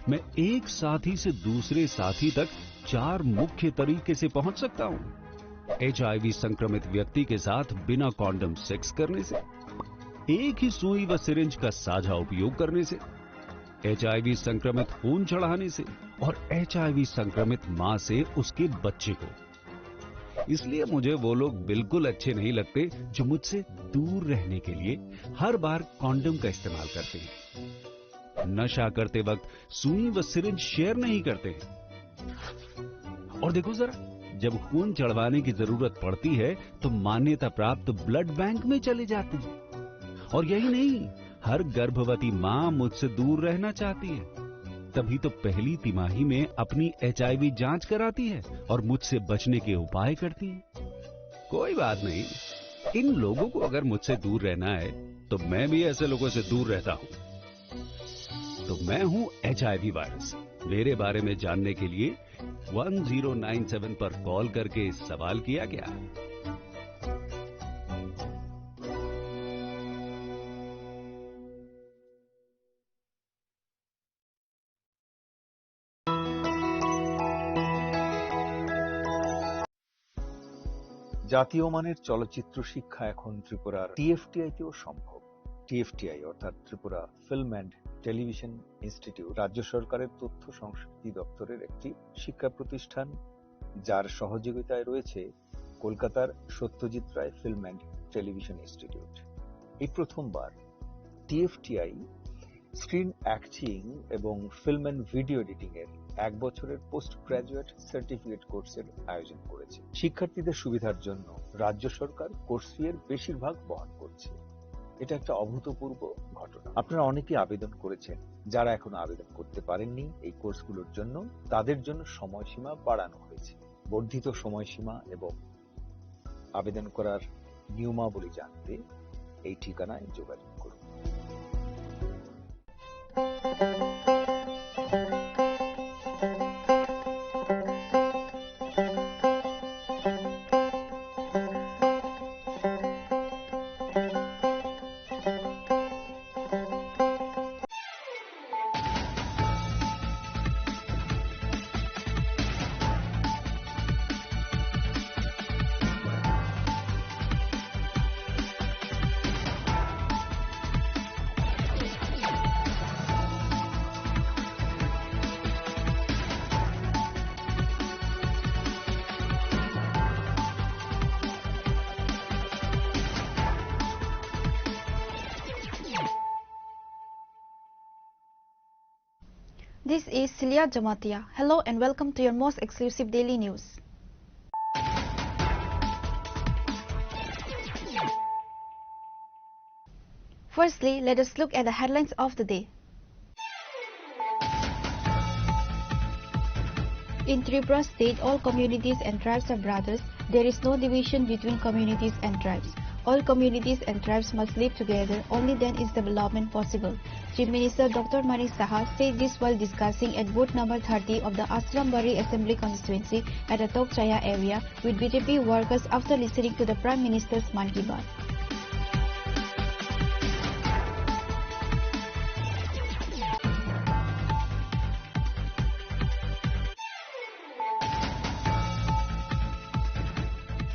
मैं एक साथी से दूसरे साथी तक 4 मुख्य तरीके से पहुंच सकता हूं। एचआईवी संक्रमित व्यक्ति के साथ बिना कॉन्डम सेक्स करने से, एक ही सुई व सिरिंज का साझा उपयोग करने से, एचआईवी संक्रमित खून चढ़ाने से और एचआईवी संक्रमित मां से उसके बच्चे को। इसलिए मुझे वो लोग बिल्कुल अच्छे नहीं लगते जो मुझसे दूर रहने के लिए हर बार कॉन्डम का इस्तेमाल करते हैं, नशा करते वक्त सुई व सिरिंज शेयर नहीं करते हैं। और देखो जरा, जब खून चढ़वाने की जरूरत पड़ती है तो मान्यता प्राप्त ब्लड बैंक में चले जाते हैं। और यही नहीं, हर गर्भवती मां मुझसे दूर रहना चाहती है, तभी तो पहली तिमाही में अपनी एचआईवी जांच कराती है और मुझसे बचने के उपाय करती है। कोई बात नहीं, इन लोगों को अगर मुझसे दूर रहना है तो मैं भी ऐसे लोगों से दूर रहता हूं। तो मैं हूं एचआईवी वायरस। मेरे बारे में जानने के लिए 1097 पर कॉल करके सवाल किया गया। জাতীয় মানের চলচ্চিত্র শিক্ষা এখন ত্রিপুরার টিএফটিআই-তেও সম্ভব। টিএফটিআই অর্থাৎ Tripura film and television institute রাজ্য সরকারের তথ্য সংস্কৃতি দপ্তরের একটি শিক্ষা প্রতিষ্ঠান, যার সহযোগিতায় রয়েছে কলকাতার Satyajit Ray film and television institute. এই প্রথমবার টিএফটিআই স্ক্রিন অ্যাক্টিং এবং ফিল্ম অ্যান্ড ভিডিও এডিটিং এর 1 বছরের পোস্ট গ্রাজুয়েট সার্টিফিকেট কোর্সের আয়োজন করেছে। শিক্ষার্থীদের সুবিধার জন্য রাজ্য সরকার কোর্স ফি এর বেশিরভাগ বহন করছে। এটা একটা অভূতপূর্ব ঘটনা। আপনারা অনেকেই আবেদন করেছেন। যারা এখনো আবেদন করতে পারেননি এই কোর্সগুলোর জন্য, তাদের জন্য সময়সীমা বাড়ানো হয়েছে। বর্ধিত সময়সীমা এবং আবেদন করার নিয়মাবলী জানতে এই ঠিকানায় যোগাযোগ করুন। This is Celia Jamatia. Hello and welcome to your most exclusive daily news. Firstly, let us look at the headlines of the day. In Tripura state, all communities and tribes are brothers. There is no division between communities and tribes. All communities and tribes must live together. Only then is development possible. Chief Minister Dr. Mani Saha said this while discussing at booth number 30 of the Asrambari Assembly constituency at the Tokchaya area with BJP workers after listening to the Prime Minister's Man Ki Baat.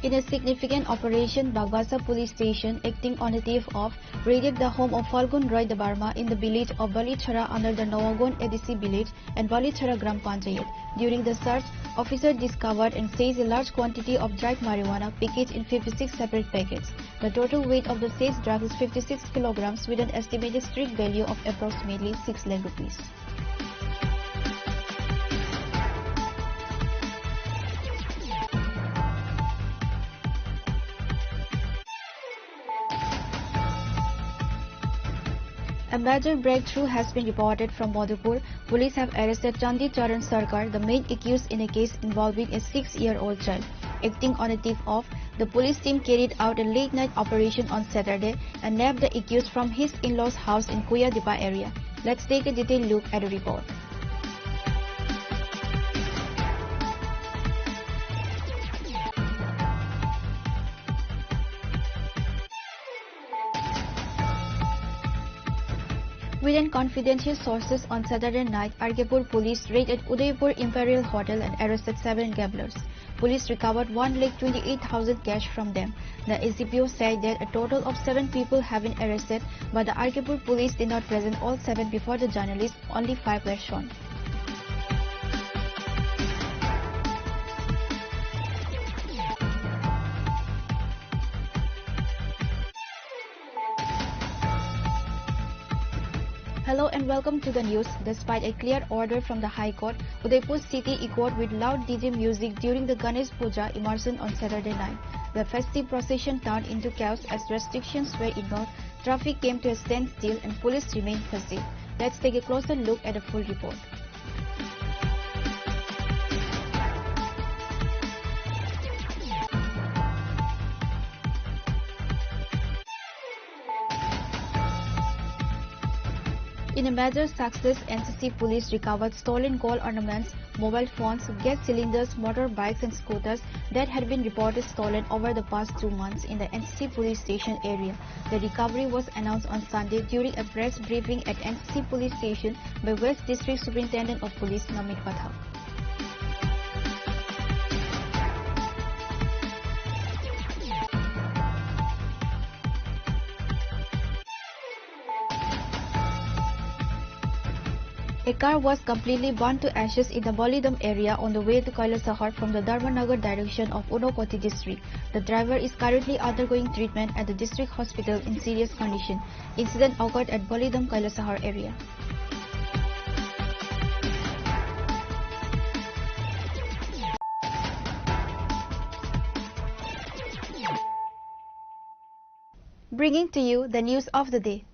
In a significant operation, Bagwasa Police Station, acting on a tip off, raided the home of Falgun Roy Dabarma in the village of Balichara under the Nawagon ADC village and Balichara Gram Panchayat. During the search, officers discovered and seized a large quantity of dried marijuana packaged in 56 separate packets. The total weight of the seized drug is 56 kilograms with an estimated street value of approximately 6 lakh rupees. A major breakthrough has been reported from Madhupur. Police have arrested Chandi Charan Sarkar, the main accused in a case involving a 6-year-old child. Acting on a tip-off, the police team carried out a late-night operation on Saturday and nabbed the accused from his in-laws' house in Kuyadipa area. Let's take a detailed look at the report. With Civilian confidential sources on Saturday night, Argapur police raided Udaipur Imperial Hotel and arrested 7 gamblers. Police recovered 1,28,000 cash from them. The ACPO said that a total of 7 people have been arrested, but the Argapur police did not present all 7 before the journalists. Only 5 were shown. Hello and welcome to the news. Despite a clear order from the High Court, Udaipur city echoed with loud DJ music during the Ganesh Puja immersion on Saturday night. The festive procession turned into chaos as restrictions were ignored, traffic came to a standstill and police remained passive. Let's take a closer look at the full report. In a major success, NCC police recovered stolen gold ornaments, mobile phones, gas cylinders, motorbikes and scooters that had been reported stolen over the past 2 months in the NCC police station area. The recovery was announced on Sunday during a press briefing at NCC police station by West District Superintendent of Police Namit Pathak. A car was completely burnt to ashes in the Balidam area on the way to Kailasahar from the Dharmanagar direction of Unopati district. The driver is currently undergoing treatment at the district hospital in serious condition. Incident occurred at Balidam Kailasahar area. Bringing to you the news of the day.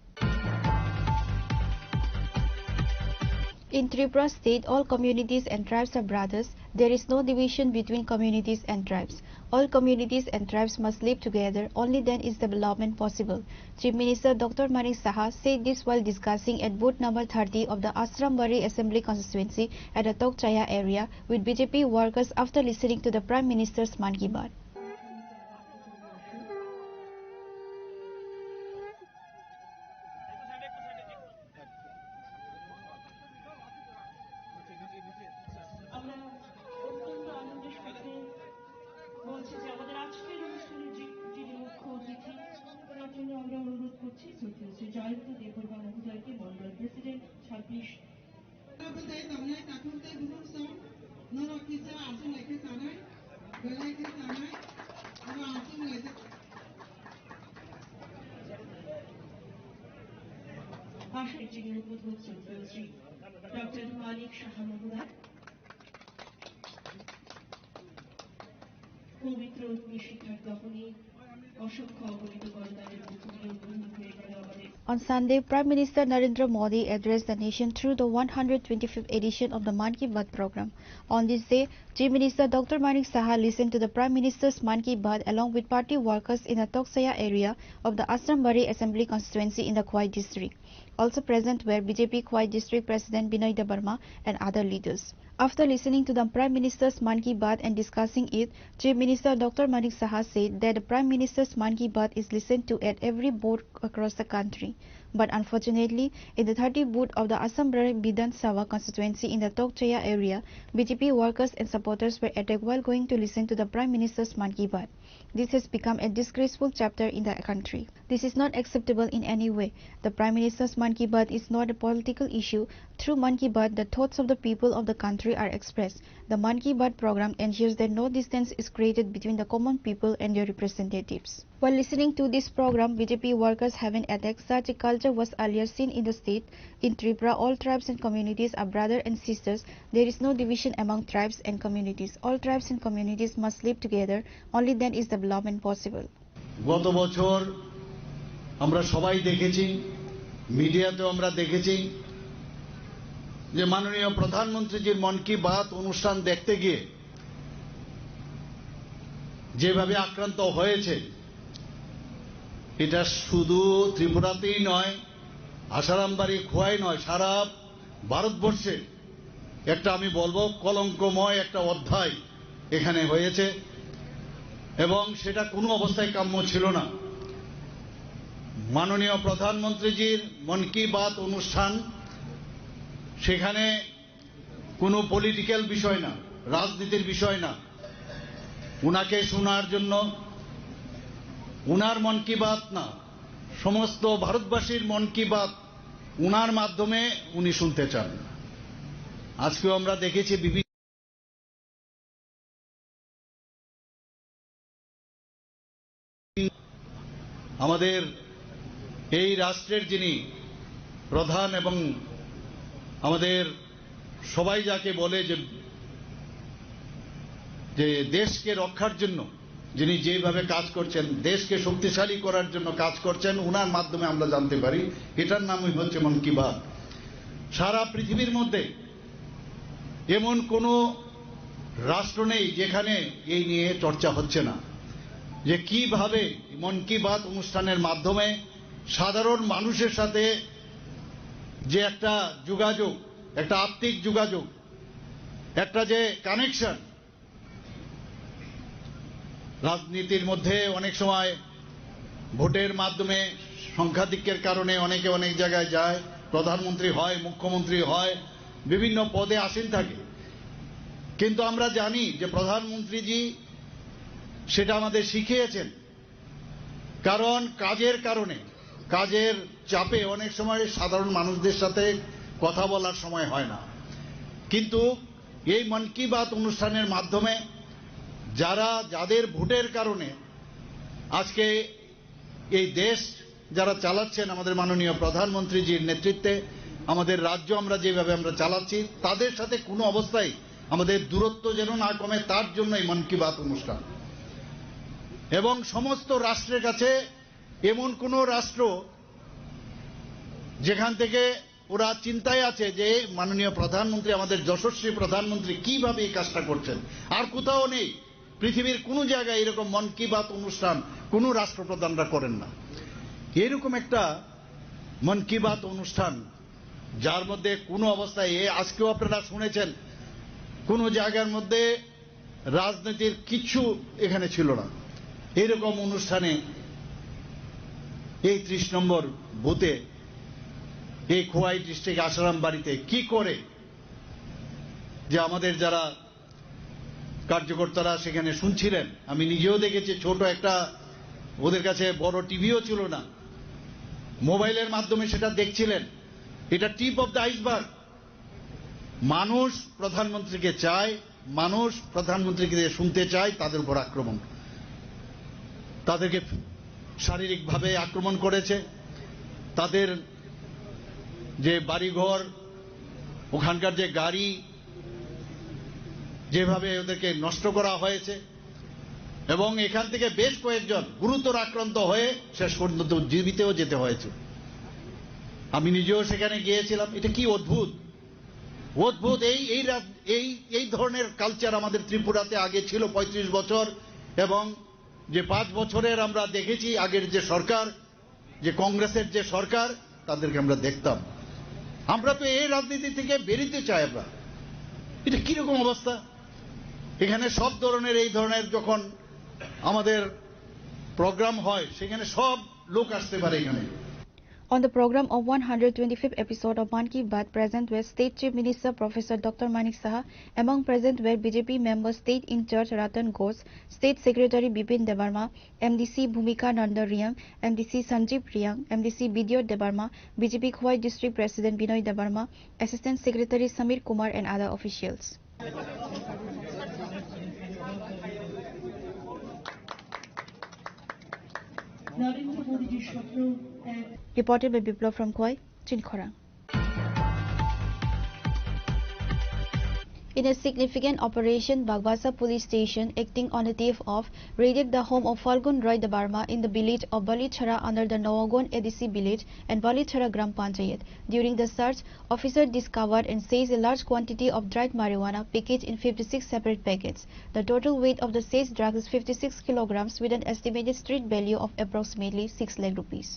In Tripura state, all communities and tribes are brothers. There is no division between communities and tribes. All communities and tribes must live together. Only then is development possible. Chief Minister Dr. Manik Saha said this while discussing at booth number 30 of the Asrambari Assembly constituency at the Tokchaya area with BJP workers after listening to the Prime Minister's Man Ki Baat. Dr. Manik Saha Mahoday, পবিত্র নিশিক্ষার দহনে অসংখ্য অগণিত গণতান্ত্রিক মুক্তিগুলো গ্রহণ হয়ে গেল আমাদের। On Sunday, Prime Minister Narendra Modi addressed the nation through the 125th edition of the Man Ki Baat program. On this day, Chief Minister Dr. Manik Saha listened to the Prime Minister's Man Ki Baat along with party workers in the Toksaya area of the Asrambari Assembly constituency in the Khwai district. Also present were BJP Khwai district President Binay Debarma and other leaders. After listening to the Prime Minister's Man Ki Baat and discussing it, Chief Minister Dr. Manik Saha said that the Prime Minister's Man Ki Baat is listened to at every booth across the country. But unfortunately, in the 30 booth of the Asrambari Bidhan Sabha constituency in the Tokchaya area, BJP workers and supporters were attacked while going to listen to the Prime Minister's Man Ki Baat. This has become a disgraceful chapter in the country. This is not acceptable in any way. The Prime Minister's Man Ki Baat is not a political issue. Through Man Ki Baat, the thoughts of the people of the country are expressed. The Man Ki Baat program ensures that no distance is created between the common people and their representatives. While listening to this program, BJP workers have been attacked. Such a culture was earlier seen in the state. In Tripura, all tribes and communities are brothers and sisters. There is no division among tribes and communities. All tribes and communities must live together. Only then is development possible. গত বছর আমরা সবাই দেখেছি, মিডিয়াতেও আমরা দেখেছি যে মাননীয় প্রধানমন্ত্রীজির মন কি বাত অনুষ্ঠান দেখতে গিয়ে যেভাবে আক্রান্ত হয়েছে, এটা শুধু ত্রিপুরাতেই নয়, আসারামবাড়ি খোয়াই নয়, সারা ভারতবর্ষে একটা আমি বলবো কলঙ্কময় একটা অধ্যায় এখানে হয়েছে এবং সেটা কোনো অবস্থায় কাম্য ছিল না। মাননীয় প্রধানমন্ত্রীজির মন কি বাত অনুষ্ঠান, সেখানে কোনো পলিটিক্যাল বিষয় না, রাজনীতির বিষয় না, উনাকে শোনার জন্য উনার মন কি বাত না, সমস্ত ভারতবাসীর মন কি বাত উনার মাধ্যমে উনি শুনতে চান। আজকেও আমরা দেখেছি বিভিন্ন আমাদের এই রাষ্ট্রের যিনি প্রধান এবং আমাদের সবাই যাকে বলে যে দেশকে রক্ষার জন্য যিনি যেভাবে কাজ করছেন, দেশকে শক্তিশালী করার জন্য কাজ করছেন, উনার মাধ্যমে আমরা জানতে পারি। এটার নামই হচ্ছে মন কি বাত। সারা পৃথিবীর মধ্যে এমন কোন রাষ্ট্র নেই যেখানে এই নিয়ে চর্চা হচ্ছে না, যে কিভাবে মন কি বাত অনুষ্ঠানের মাধ্যমে সাধারণ মানুষের সাথে যে একটা যোগাযোগ, একটা আত্মিক যোগাযোগ, একটা যে কানেকশন, রাজনীতির মধ্যে অনেক সময় ভোটের মাধ্যমে সংখ্যাধিক্যের কারণে অনেকে অনেক জায়গায় যায়, প্রধানমন্ত্রী হয়, মুখ্যমন্ত্রী হয়, বিভিন্ন পদে আসীন থাকে। কিন্তু আমরা জানি যে প্রধানমন্ত্রীজি সেটা আমাদের শিখিয়েছেন, কারণ কাজের কারণে, কাজের চাপে অনেক সময় সাধারণ মানুষদের সাথে কথা বলার সময় হয় না। কিন্তু এই মন কি বাত অনুষ্ঠানের মাধ্যমে যাদের ভোটের কারণে আজকে এই দেশ যারা চালাচ্ছেন, আমাদের মাননীয় প্রধানমন্ত্রীজির নেতৃত্বে আমাদের রাজ্য আমরা যেভাবে আমরা চালাচ্ছি, তাদের সাথে কোনো অবস্থায় আমাদের দূরত্ব যেন না কমে, তার জন্য এই মন কি বাত অনুষ্ঠান। এবং সমস্ত রাষ্ট্রের কাছে এমন কোন রাষ্ট্র যেখান থেকে ওরা চিন্তায় আছে যে মাননীয় প্রধানমন্ত্রী, আমাদের যশস্বী প্রধানমন্ত্রী কিভাবে এই কাজটা করছেন, আর কোথাও নেই। পৃথিবীর কোন জায়গায় এরকম মন কি বাত অনুষ্ঠান কোন রাষ্ট্রপ্রধানরা করেন না। এরকম একটা মন কি বাত অনুষ্ঠান, যার মধ্যে কোনো অবস্থায়, আজকেও আপনারা শুনেছেন, কোন জায়গার মধ্যে রাজনীতির কিছু এখানে ছিল না। এরকম অনুষ্ঠানে এই 30 নম্বর বুথে, এই খোয়াই ডিস্ট্রিক্ট আসারাম বাড়িতে কি করে যে আমাদের যারা কার্যকর্তারা সেখানে শুনছিলেন, আমি নিজেও দেখেছি, ছোট একটা, ওদের কাছে বড় টিভিও ছিল না, মোবাইলের মাধ্যমে সেটা দেখছিলেন। এটা টিপ অফ দ্য আইসবার্গ। মানুষ প্রধানমন্ত্রীকে চায়, মানুষ প্রধানমন্ত্রীকে শুনতে চায়, তাদের উপর আক্রমণ, তাদেরকে শারীরিকভাবে আক্রমণ করেছে, তাদের যে বাড়িঘর, ওখানকার যে গাড়ি, যেভাবে ওদেরকে নষ্ট করা হয়েছে, এবং এখান থেকে বেশ কয়েকজন গুরুতর আক্রান্ত হয়ে শেষ পর্যন্ত জীবিতও যেতে হয়েছে। আমি নিজেও সেখানে গিয়েছিলাম। এটা কি অদ্ভুত, অদ্ভুত। এই ধরনের কালচার আমাদের ত্রিপুরাতে আগে ছিল 35 বছর, এবং যে 5 বছরের আমরা দেখেছি আগের যে সরকার, যে কংগ্রেসের যে সরকার, তাদেরকে আমরা দেখতাম। আমরা তো এই রাজনীতি থেকে বেরিতে চাই। আমরা, এটা কিরকম অবস্থা? এখানে সব ধরনের, এই ধরনের যখন আমাদের প্রোগ্রাম হয়, সেখানে সব লোক আসতে পারে এখানে। On the program of 125th episode of Man Ki Baat, present were State Chief Minister Professor Dr. Manik Saha. Among present were BJP member State in Charge Ratan Ghosh, State Secretary Bipin Debarma, MDC Bhumika Nanda Riyang, MDC Sanjeev Riyang, MDC Bidyot Debarma, BJP Khwai District President Binoy Debarma, Assistant Secretary Samir Kumar and other officials. Narendra মোদীজির স্বপ্ন এক। Reported by Biplov from Khwai, Chinkhorang. In a significant operation, Bagwasa Police Station, acting on a thief of, raided the home of Falgun Roy Debarma in the village of Balichara under the Nawagon ADC village and Balichara Gram Panchayat. During the search, officer discovered and seized a large quantity of dried marijuana packaged in 56 separate packets. The total weight of the seized drugs is 56 kilograms with an estimated street value of approximately 6 lakh rupees.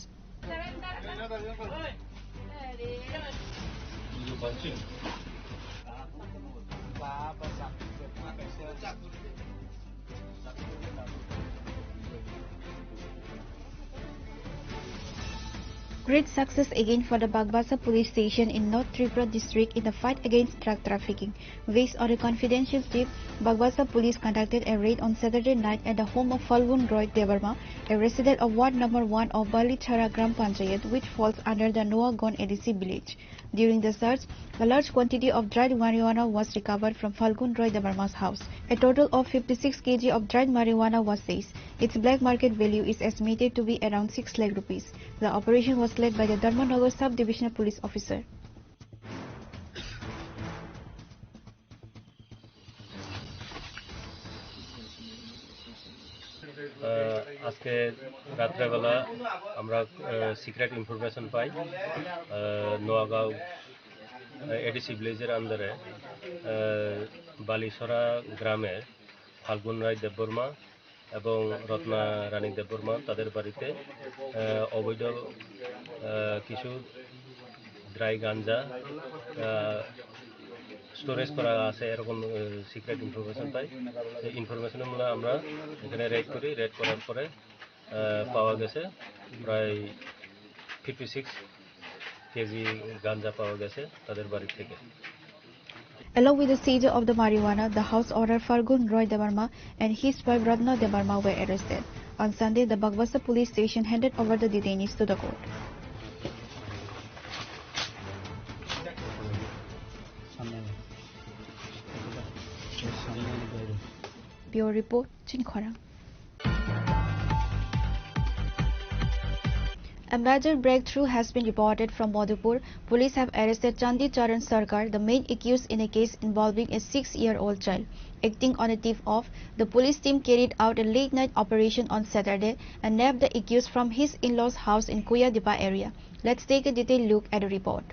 Great success again for the Bagbasa police station in North Tripura district in the fight against drug trafficking. Based on a confidential tip, Bagbasa police conducted a raid on Saturday night at the home of Falgun Roy Debarma, a resident of Ward number 1 of Balithara Gram Panchayat, which falls under the Noagon ADC village. During the search, a large quantity of dried marijuana was recovered from Falgun Roy Debarma's house. A total of 56 kg of dried marijuana was seized. Its black market value is estimated to be around 6 lakh rupees. The operation was led by the Dharmanagar Sub-Divisional Police Officer. আজকে রাত্রেবেলা আমরা secret information পাই Noagaon ADC ভিলেজের আন্ডারে বালিছড়া গ্রামের ফাল্গুন রায় দেববর্মা এবং রত্না রানী দেববর্মা তাদের বাড়িতে অবৈধ কিছু ড্রাই গাঞ্জা স্টোরেজ করা আছে এরকম সিক্রেট ইনফরমেশন পাই। এই ইনফরমেশনের মূলে আমরা এখানে রেড করি। রেড করার পরে পাওয়া গেছে প্রায় 56 কেজি গাঞ্জা পাওয়া গেছে তাদের বাড়ি থেকে। Along with the seizure of the marijuana, the house owner Falgun Roy Debarma and his wife Ratna Debarma were arrested. On Sunday, the Bagbasa police station handed over the detainees to the court. Bureau Report, Chinkhora. A major breakthrough has been reported from Madhupur. Police have arrested Chandi Charan Sarkar, the main accused in a case involving a 6-year-old child. Acting on a tip-off, the police team carried out a late-night operation on Saturday and nabbed the accused from his in-laws' house in Kuyadipa area. Let's take a detailed look at the report.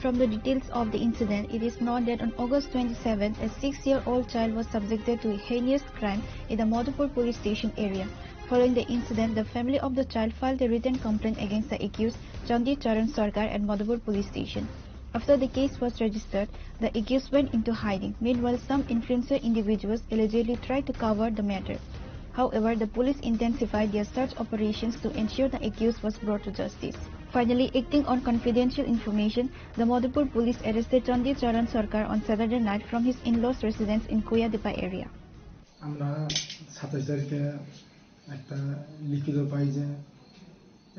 From the details of the incident, it is known that on August 27, a 6-year-old child was subjected to a heinous crime in the Madhupur police station area. Following the incident, the family of the child filed a written complaint against the accused, Chandi Charan Sarkar, at Madhupur police station. After the case was registered, the accused went into hiding. Meanwhile, some influencer individuals allegedly tried to cover the matter. However, the police intensified their search operations to ensure the accused was brought to justice. Finally, acting on confidential information, the Madhupur police arrested Chandi Charan Sarkar on Saturday night from his in-laws' residence in Kuyadipa area. আমরা 27 তারিখে একটা লিখিত পাই যে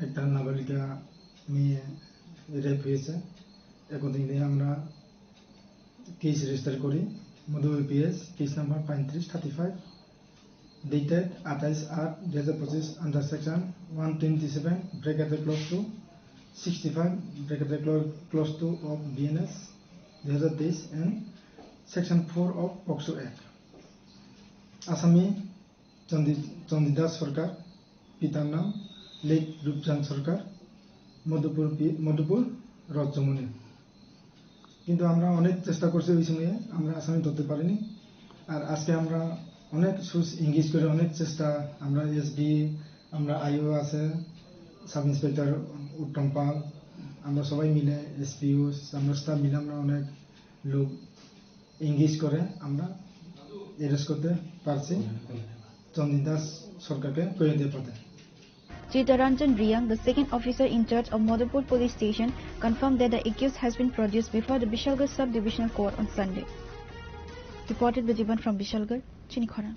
একটা নাবালিকা মেয়ে rape হয়েছে। একদিনে আমরা কেস রেজিস্টার করি Madhupur PS case number 3535 dated 28/8/2025 under section 127 bracket clause 2 65 bracket clause 2 of BNS 2023 and section 4 of POCSO Act. আসামি চন্দিদাস সরকার, পিতার নাম লেট রূপচাঁদ সরকার, মধুপুর রজমনি। কিন্তু আমরা অনেক চেষ্টা করছি ওই সময়ে, আমরা আসামি ধরতে পারিনি। আর আজকে আমরা অনেক সোর্স ইংগেজ করে অনেক চেষ্টা, আমরা এসবি, আমরা আইও আছে, সাব ইন্সপেক্টর উত্তম পাল, আমরা সবাই মিলে এসপিও আমরা স্টাফ মিলে আমরা অনেক লোক এঙ্গেজ করে আমরা অ্যারেস্ট করতে পারছি চন্দিদাস সরকারকে কয়েকদিন পথে। Chitaranjan Riyang, the second officer in charge of Madhupur police station, confirmed that the accused has been produced before the Bishalgarh sub-divisional court on Sunday. Reported by Jiban from Bishalgarh, Chinikhara.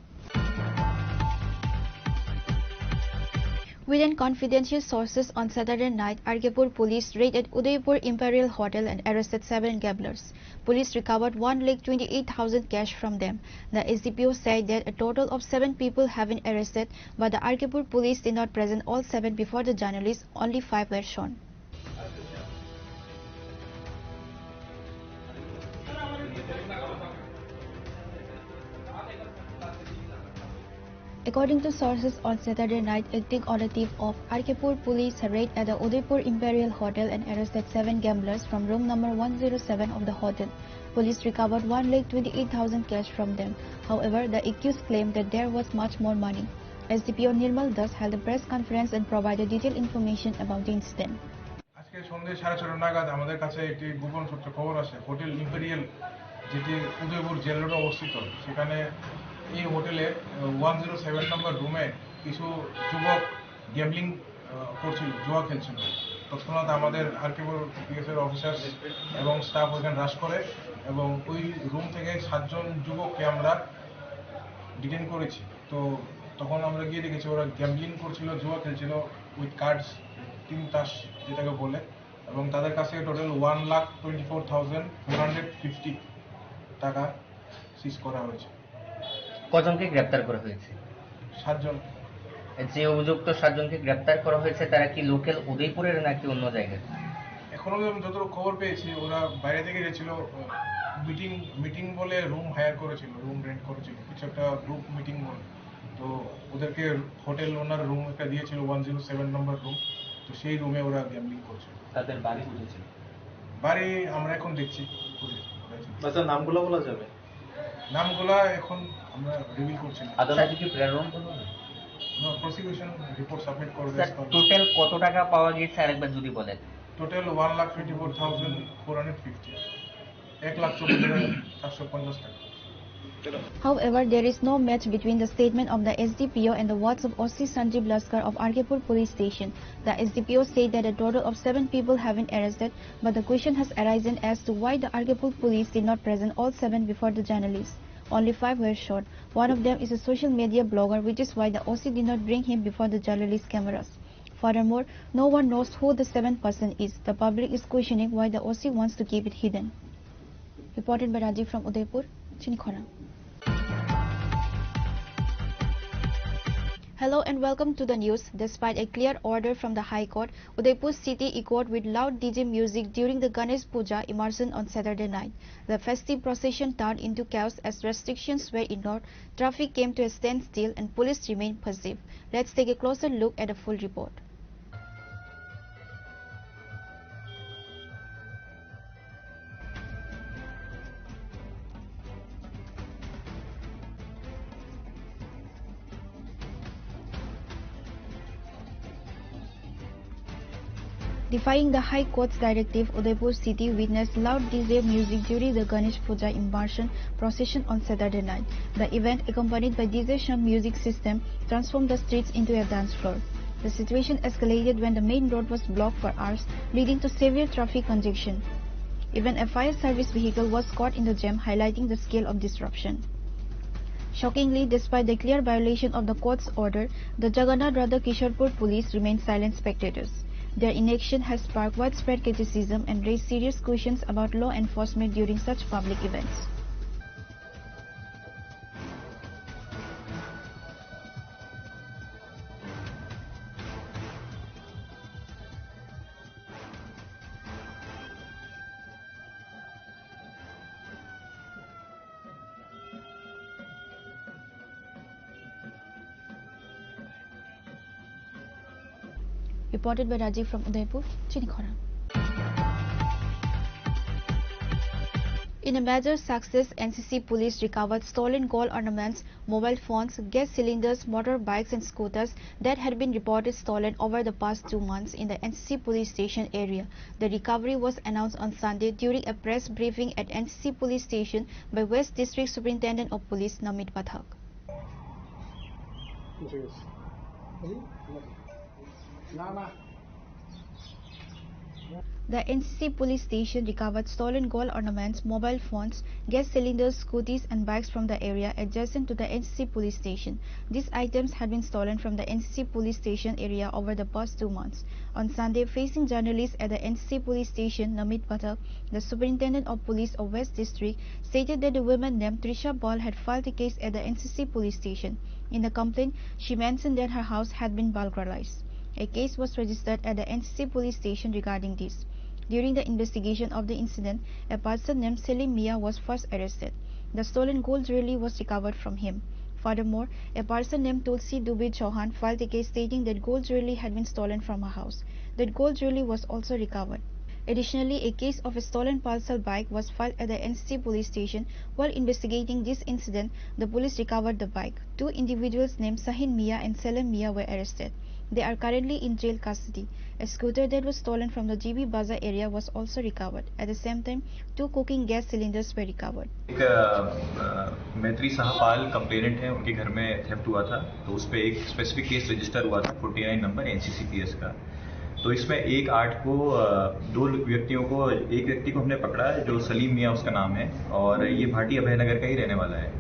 Within confidential sources on Saturday night, Argepur police raided Udaipur Imperial Hotel and arrested 7 gamblers. Police recovered 1,28,000 cash from them. The SDPO said that a total of 7 people have been arrested, but the Argepur police did not present all 7 before the journalists. Only 5 were shown. According to sources on Saturday night, acting on a tip-off, Argepur police raided at the Udaipur Imperial Hotel and arrested 7 gamblers from room number 107 of the hotel. Police recovered 1,28,000 cash from them. However, the accused claimed that there was much more money. SDPO Nirmal Das held a press conference and provided detailed information about the incident. আজকে সন্ধ্যে 6:30 নাগাদ আমাদের কাছে একটি গোপন সূত্র খবর আসে হোটেল ইম্পেরিয়াল যেটি উদয়পুর জেল রোডে অবস্থিত সেখানে এই হোটেলের 107 নম্বর রুমে কিছু যুবক গ্যাম্বলিং করছিল জুয়া খেলছিল তৎক্ষণাৎ আমাদের আরকেপুর পিএসের অফিসার্স এবং স্টাফ ওখানে রাশ করে এবং ওই রুম থেকে 7 জন যুবককে আমরা ডিটেইন করেছি তো তখন আমরা গিয়ে দেখেছি ওরা গ্যাম্বলিং করছিল জুয়া খেলছিল উইথ কার্ডস 3 তাস যেটাকে বলে এবং তাদের কাছে টোটাল 1,24,450 টাকা সিজ করা হয়েছে। কজনকে গ্রেপ্তার করা হয়েছে? 7 জন। যে অভিযুক্ত 7 জনকে গ্রেপ্তার করা হয়েছে তারা কি লোকাল উদয়পুরের নাকি অন্য জায়গায়? এখনো আমি যতটুকু খবর পেয়েছি ওরা বাইরে থেকে গেছিল মিটিং বলে রুম হায়ার করেছিল রুম রেন্ট করেছিল কিছু একটা গ্রুপ মিটিং বলে তো ওদেরকে হোটেল ওনার রুম একটা দিয়েছিল 107 নম্বর রুম তো সেই রুমে ওরা গ্যাম্বলিং করছিল। তাদের বাড়ি বুঝেছিল? বাড়ি আমরা এখন দেখছি আচ্ছা নামগুলো বলা যাবে? নামগুলা এখন আমরা রিভিল করছি না। আদালতে কি প্রেরণ করবে? না প্রসিকিউশন রিপোর্ট সাবমিট করবে। টোটাল কত টাকা পাওয়া গেছে আরেকবার যদি বলেন? টোটাল 1,24,450 1,24,450 টাকা। However, there is no match between the statement of the SDPO and the words of OC Sanjeev Laskar of Arkepur Police Station. The SDPO said that a total of 7 people have been arrested, but the question has arisen as to why the Arkepur police did not present all 7 before the journalists. Only 5 were shot. One of them is a social media blogger, which is why the OC did not bring him before the journalist cameras. Furthermore, no one knows who the 7th person is. The public is questioning why the OC wants to keep it hidden. Reported by Rajiv from Udaipur, Chinikhora. Hello and welcome to the news. Despite a clear order from the High Court, Udaipur city echoed with loud DJ music during the Ganesh Puja immersion on Saturday night. The festive procession turned into chaos as restrictions were ignored, traffic came to a standstill and police remained passive. Let's take a closer look at a full report. Defying the High Court's directive, Udaipur city witnessed loud DJ music during the Ganesh Puja immersion procession on Saturday night. The event, accompanied by DJ Sham music system, transformed the streets into a dance floor. The situation escalated when the main road was blocked for hours, leading to severe traffic congestion. Even a fire service vehicle was caught in the jam, highlighting the scale of disruption. Shockingly, despite the clear violation of the court's order, the Jagannath Radha Kisharpur police remained silent spectators. Their inaction has sparked widespread criticism and raised serious questions about law enforcement during such public events. Reported by Rajiv from Udaipur, Chinikhora. In a major success, NCC police recovered stolen gold ornaments, mobile phones, gas cylinders, motorbikes and scooters that had been reported stolen over the past 2 months in the NCC police station area. The recovery was announced on Sunday during a press briefing at NCC police station by West District Superintendent of Police Namit Pathak. The NCC police station recovered stolen gold ornaments, mobile phones, gas cylinders, scooties and bikes from the area adjacent to the NCC police station. These items had been stolen from the NCC police station area over the past 2 months. On Sunday, facing journalists at the NCC police station, Namit Pathak, the superintendent of police of West District, stated that the woman named Trisha Ball had filed a case at the NCC police station. In the complaint, she mentioned that her house had been burglarized. A case was registered at the NCC police station regarding this. During the investigation of the incident, a person named Selim Mia was first arrested. The stolen gold jewelry was recovered from him. Furthermore, a person named Tulsi Dubey Chauhan filed a case stating that gold jewelry had been stolen from her house. That gold jewelry was also recovered. Additionally, a case of a stolen Pulsar bike was filed at the NCC police station. While investigating this incident, the police recovered the bike. 2 individuals named Sahin Mia and Selim Mia were arrested. They are currently in jail custody. A scooter that was stolen from the GB Bazaar area was also recovered. At the same time, 2 cooking gas cylinders were recovered. मैत्री साहपाल complainant है, उनके घर में theft हुआ था, तो उस पर एक स्पेसिफिक केस रजिस्टर हुआ था 49 नंबर NCCPS का। तो इसमें 1/8 को 2 व्यक्तियों को, एक व्यक्ति को हमने पकड़ा है जो सलीम मियाँ उसका नाम है, और ये भाटी अभयनगर का ही रहने वाला है।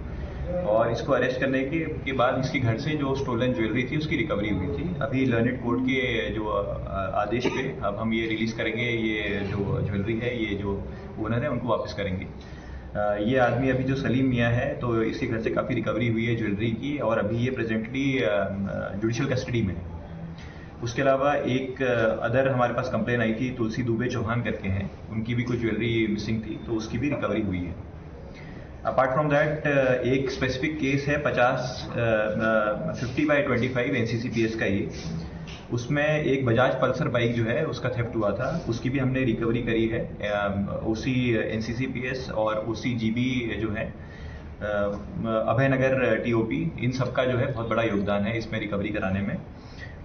और इसको अरेस्ट करने के बाद इसके घर से जो स्टोलन ज्वेलरी थी उसकी रिकवरी हुई थी। अभी लर्नेड कोर्ट के जो आदेश पे अब हम ये रिलीज करेंगे, ये जो ज्वेलरी है, ये जो ओनर है उनको वापस करेंगे। ये आदमी अभी जो सलीम मियाँ है, तो इसके घर से काफ़ी रिकवरी हुई है ज्वेलरी की, और अभी ये प्रेजेंटली जुडिशियल कस्टडी में है। उसके अलावा एक अदर हमारे पास कंप्लेन आई थी, तुलसी दुबे चौहान करके हैं, उनकी भी कुछ ज्वेलरी मिसिंग थी, तो उसकी भी रिकवरी हुई है। अपार्ट फ्रॉम दैट एक स्पेसिफिक केस है 50/25 NCCPS का ही, उसमें एक बजाज पल्सर बाइक जो है उसका थेफ्ट हुआ था, उसकी भी हमने रिकवरी करी है। OC NCCPS और OC GB जो है अभयनगर TOP, इन सबका जो है बहुत बड़ा योगदान है इसमें रिकवरी कराने में।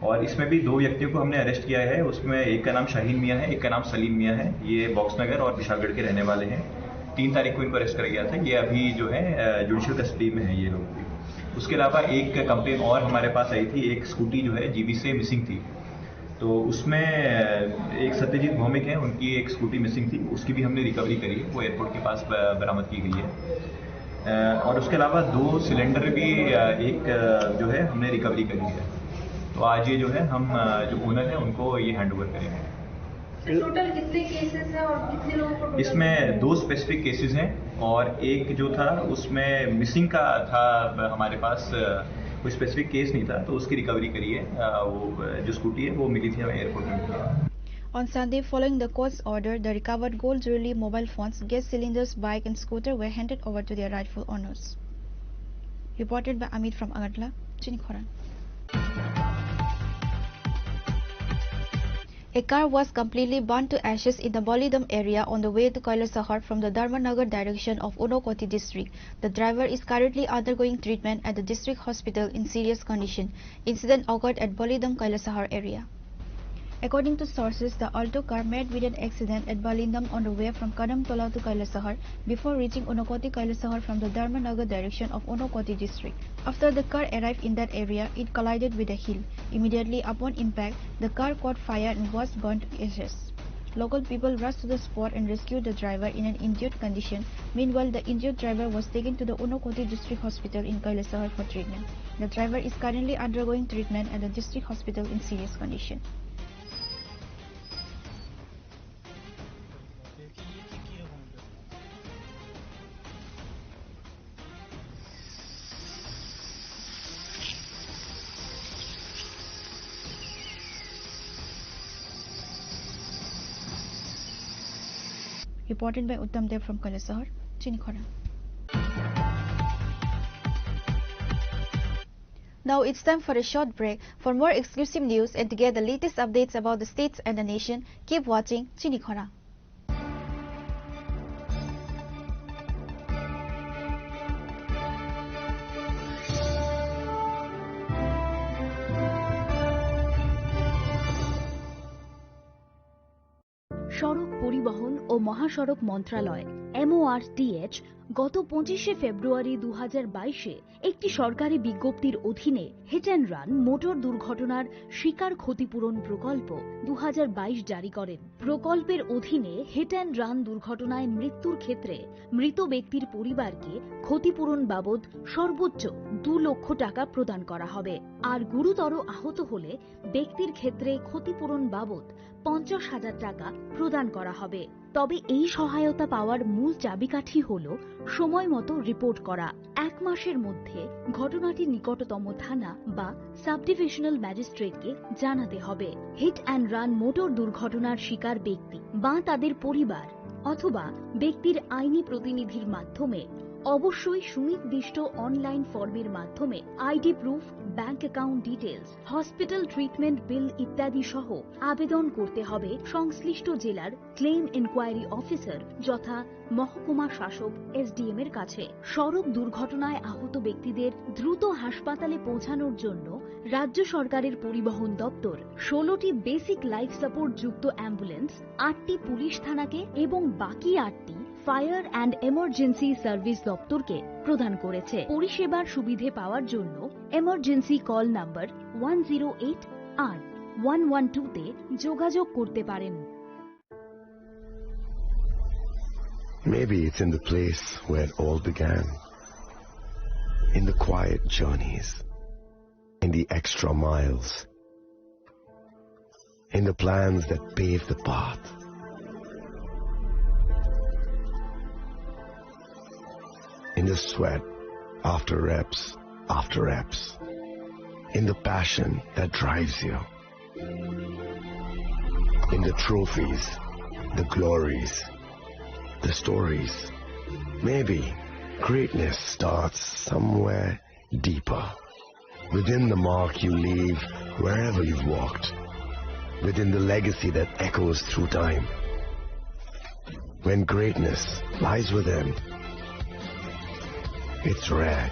और इसमें भी 2 व्यक्तियों को हमने अरेस्ट किया है, उसमें एक का नाम शाहीन मियाँ है, एक का नाम सलीम मियाँ है। ये बॉक्सनगर और विशालगढ़ के रहने वाले हैं। 3 तारीख को इनको अरेस्ट करा गया था। ये अभी जो है जुडिशियल कस्टडी में है ये लोग भी। उसके अलावा एक कंप्लेन और हमारे पास आई थी, एक स्कूटी जो है GB से मिसिंग थी, तो उसमें एक सत्यजीत भौमिक है, उनकी एक स्कूटी मिसिंग थी, उसकी भी हमने रिकवरी करी है, वो एयरपोर्ट के पास बरामद की गई है। और उसके अलावा 2 सिलेंडर भी एक जो है हमने रिकवरी करी है। तो आज ये जो है हम जो ओनर है उनको ये हैंड ओवर करेंगे। टोटल कितने केसेस हैं और कितने लोगों को? इसमें 2 स्पेसिफिक केसेस हैं, और एक जो था उसमें मिसिंग का था, हमारे पास कोई स्पेसिफिक केस नहीं था, तो उसकी रिकवरी करी है। वो जो स्कूटी है वो मिली थी हमें एयरपोर्ट में मिली है। On Sunday, following the court's order, the recovered gold jewelry, mobile phones, gas cylinders, bike and scooter were handed over to their rightful owners. Reported by Amit from Agartala, Chinikhoran. A car was completely burnt to ashes in the Bolidam area on the way to Kailasahar from the Dharmanagar direction of Unakoti district. The driver is currently undergoing treatment at the district hospital in serious condition. Incident occurred at Bolidam Kailasahar area. According to sources, the Alto car met with an accident at Balindam on the way from Kadamtola to Kailasahar before reaching Unakoti Kailasahar from the Dharmanagar direction of Unakoti district. After the car arrived in that area, it collided with a hill. Immediately upon impact, the car caught fire and was burnt to ashes. Local people rushed to the spot and rescued the driver in an injured condition. Meanwhile, the injured driver was taken to the Unakoti district hospital in Kailasahar for treatment. The driver is currently undergoing treatment at the district hospital in serious condition. Reported by Uttam Dev from Kailasahar, Chinikhoran. Now it's time for a short break. For more exclusive news and to get the latest updates about the states and the nation, keep watching Chinikhoran. সড়ক পরিবহন ও মহাসড়ক মন্ত্রণালয় MORTH গত 25শে ফেব্রুয়ারি 2022-এ একটি সরকারি বিজ্ঞপ্তির অধীনে hit and run motor দুর্ঘটনার শিকার ক্ষতিপূরণ প্রকল্প 2022 জারি করেন। প্রকল্পের অধীনে হিট অ্যান্ড রান দুর্ঘটনায় মৃত্যুর ক্ষেত্রে মৃত ব্যক্তির পরিবারকে ক্ষতিপূরণ বাবদ সর্বোচ্চ 2 লক্ষ টাকা প্রদান করা হবে, আর গুরুতর আহত হলে ব্যক্তির ক্ষেত্রে ক্ষতিপূরণ বাবদ 50,000 টাকা প্রদান করা হবে। তবে এই সহায়তা পাওয়ার মূল চাবিকাঠি হল সময় মতো রিপোর্ট করা। 1 মাসের মধ্যে ঘটনাটি নিকটতম থানা বা সাব ডিভিশনাল ম্যাজিস্ট্রেটকে জানাতে হবে। হিট অ্যান্ড রান মোটর দুর্ঘটনার শিকার ব্যক্তি বা তাদের পরিবার অথবা ব্যক্তির আইনি প্রতিনিধির মাধ্যমে অবশ্যই সুনির্দিষ্ট অনলাইন ফর্মের মাধ্যমে ID proof, bank account details, hospital treatment bill ইত্যাদি সহ আবেদন করতে হবে সংশ্লিষ্ট জেলার ক্লেম ইনকোয়ারি অফিসার যথা মহকুমা শাসক SDM এর কাছে। সড়ক দুর্ঘটনায় আহত ব্যক্তিদের দ্রুত হাসপাতালে পৌঁছানোর জন্য রাজ্য সরকারের পরিবহন দপ্তর 16টি বেসিক লাইফ সাপোর্ট যুক্ত অ্যাম্বুলেন্স, 8টি পুলিশ থানাকে এবং বাকি 8টি ফায়ার অ্যান্ড এমার্জেন্সি সার্ভিস দপ্তরকে প্রদান করেছে। পরিষেবার সুবিধে পাওয়ার জন্য এমার্জেন্সি কল নাম্বার 108 আর 112 তে যোগাযোগ করতে পারেন। Maybe it's in the place where it all began, in the quiet journeys, in the extra miles, in the plans that pave the path. In the sweat after reps, in the passion that drives you, in the trophies, the glories, the stories. Maybe greatness starts somewhere deeper, within the mark you leave wherever you've walked, within the legacy that echoes through time. When greatness lies within, it's rare,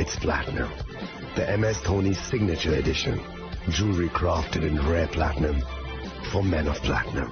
it's platinum. The MS Dhoni Signature Edition, jewelry crafted in rare platinum for men of platinum.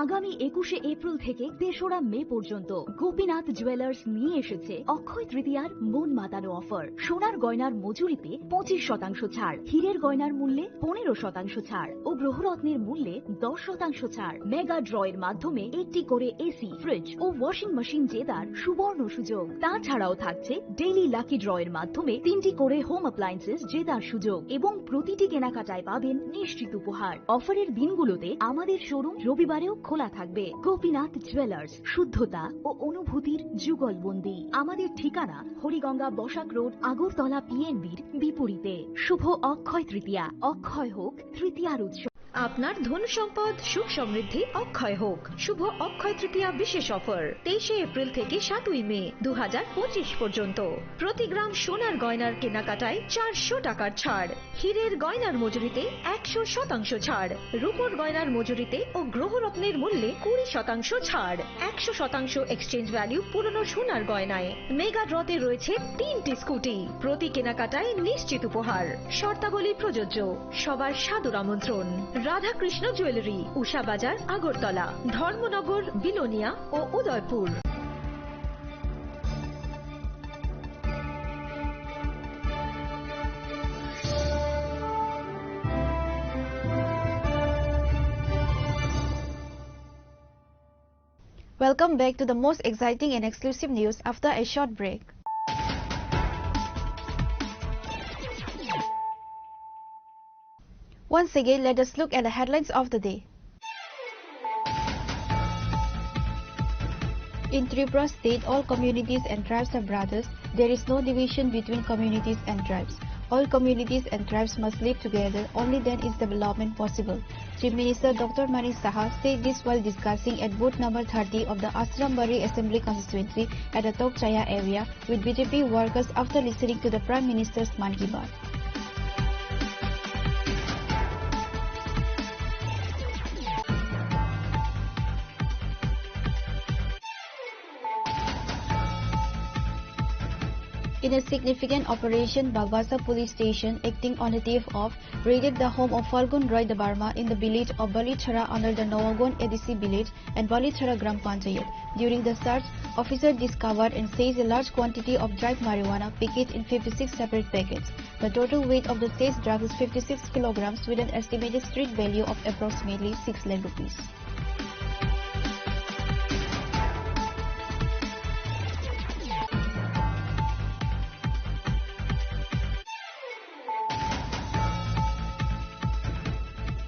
আগামী 21শে April থেকে 3রা মে পর্যন্ত Gopinath jewellers নিয়ে এসেছে অক্ষয় তৃতীয়ার মন মাতানো offer. সোনার গয়নার মজুরিতে 25% ছাড়, হীরের গয়নার মূল্যে 15% ছাড় ও গ্রহরত্নের মূল্যে 10% ছাড়। মেগা ড্রয়ের মাধ্যমে একটি করে এসি, ফ্রিজ ও ওয়াশিং মেশিন জেতার সুবর্ণ সুযোগ। তাছাড়াও থাকছে ডেইলি লাকি ড্রয়ের মাধ্যমে 3টি করে হোম অ্যাপ্লায়েন্সেস জেতার সুযোগ এবং প্রতিটি কেনাকাটায় পাবেন নিশ্চিত উপহার। অফারের দিনগুলোতে আমাদের শোরুম রবিবারেও খোলা থাকবে। গোপীনাথ জুয়েলার্স, শুদ্ধতা ও অনুভূতির যুগলবন্দী। আমাদের ঠিকানা হরিগঙ্গা বসাক রোড, আগরতলা PNBর বিপরীতে। শুভ অক্ষয় তৃতীয়া, অক্ষয় হোক তৃতীয়ার উৎসব। আপনার ধন সম্পদ সুখ সমৃদ্ধি অক্ষয় হোক। শুভ অক্ষয় তৃতীয়া বিশেষ অফার 23শে এপ্রিল থেকে 7ই মে 2025 পর্যন্ত। প্রতি গ্রাম সোনার গয়নার কেনাকাটায় 400 টাকার ছাড়, হীরের গয়নার মজুরিতে 100% ছাড়, রূপোর গয়নার মজুরিতে ও গ্রহরত্নের মূল্যে 20% ছাড়, 100% এক্সচেঞ্জ ভ্যালু পুরনো সোনার গয়নায়। মেগা ড্রতে রয়েছে 3টি স্কুটি, প্রতি কেনাকাটায় নিশ্চিত উপহার। শর্তাবলী প্রযোজ্য। সবার সাদর আমন্ত্রণ। রাধাকৃষ্ণ জুয়েলারি, উষা বাজার, আগরতলা, ধর্মনগর, বিলোনিয়া ও Udaipur. Welcome back to the most exciting and exclusive news after a short break. Once again, let us look at the headlines of the day. In Tripura state, all communities and tribes are brothers. There is no division between communities and tribes. All communities and tribes must live together. Only then is development possible. Chief Minister Dr. Mani Saha said this while discussing at booth number 30 of the Asrambari Assembly constituency at the Tokchaya area with BJP workers after listening to the Prime Minister's Man Ki Baat. In a significant operation, Bagwasa Police Station, acting on a tip of, raided the home of Falgun Roy Dabarma in the village of Balichara under the Nawagon ADC village and Balichara Gram Panchayat. During the search, officer discovered and seized a large quantity of dried marijuana packaged in 56 separate packets. The total weight of the seized drug is 56 kilograms with an estimated street value of approximately 6 lakh rupees.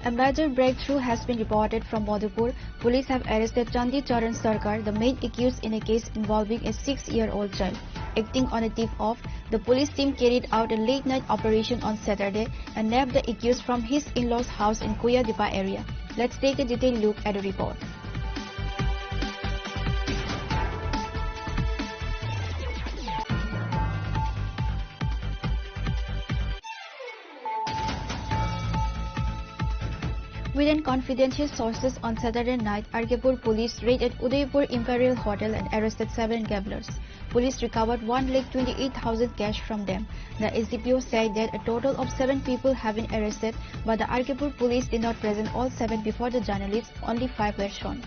A major breakthrough has been reported from Madhupur. Police have arrested Chandi Charan Sarkar, the main accused in a case involving a 6-year-old child. Acting on a tip off, the police team carried out a late-night operation on Saturday and nabbed the accused from his in-laws' house in Kuyadipa area. Let's take a detailed look at the report. Within confidential sources on Saturday night, Argapur police raided Udaipur Imperial Hotel and arrested 7 gamblers. Police recovered 1,28,000 cash from them. The SDPO said that a total of 7 people have been arrested, but the Argapur police did not present all 7 before the journalists. Only 5 were shown.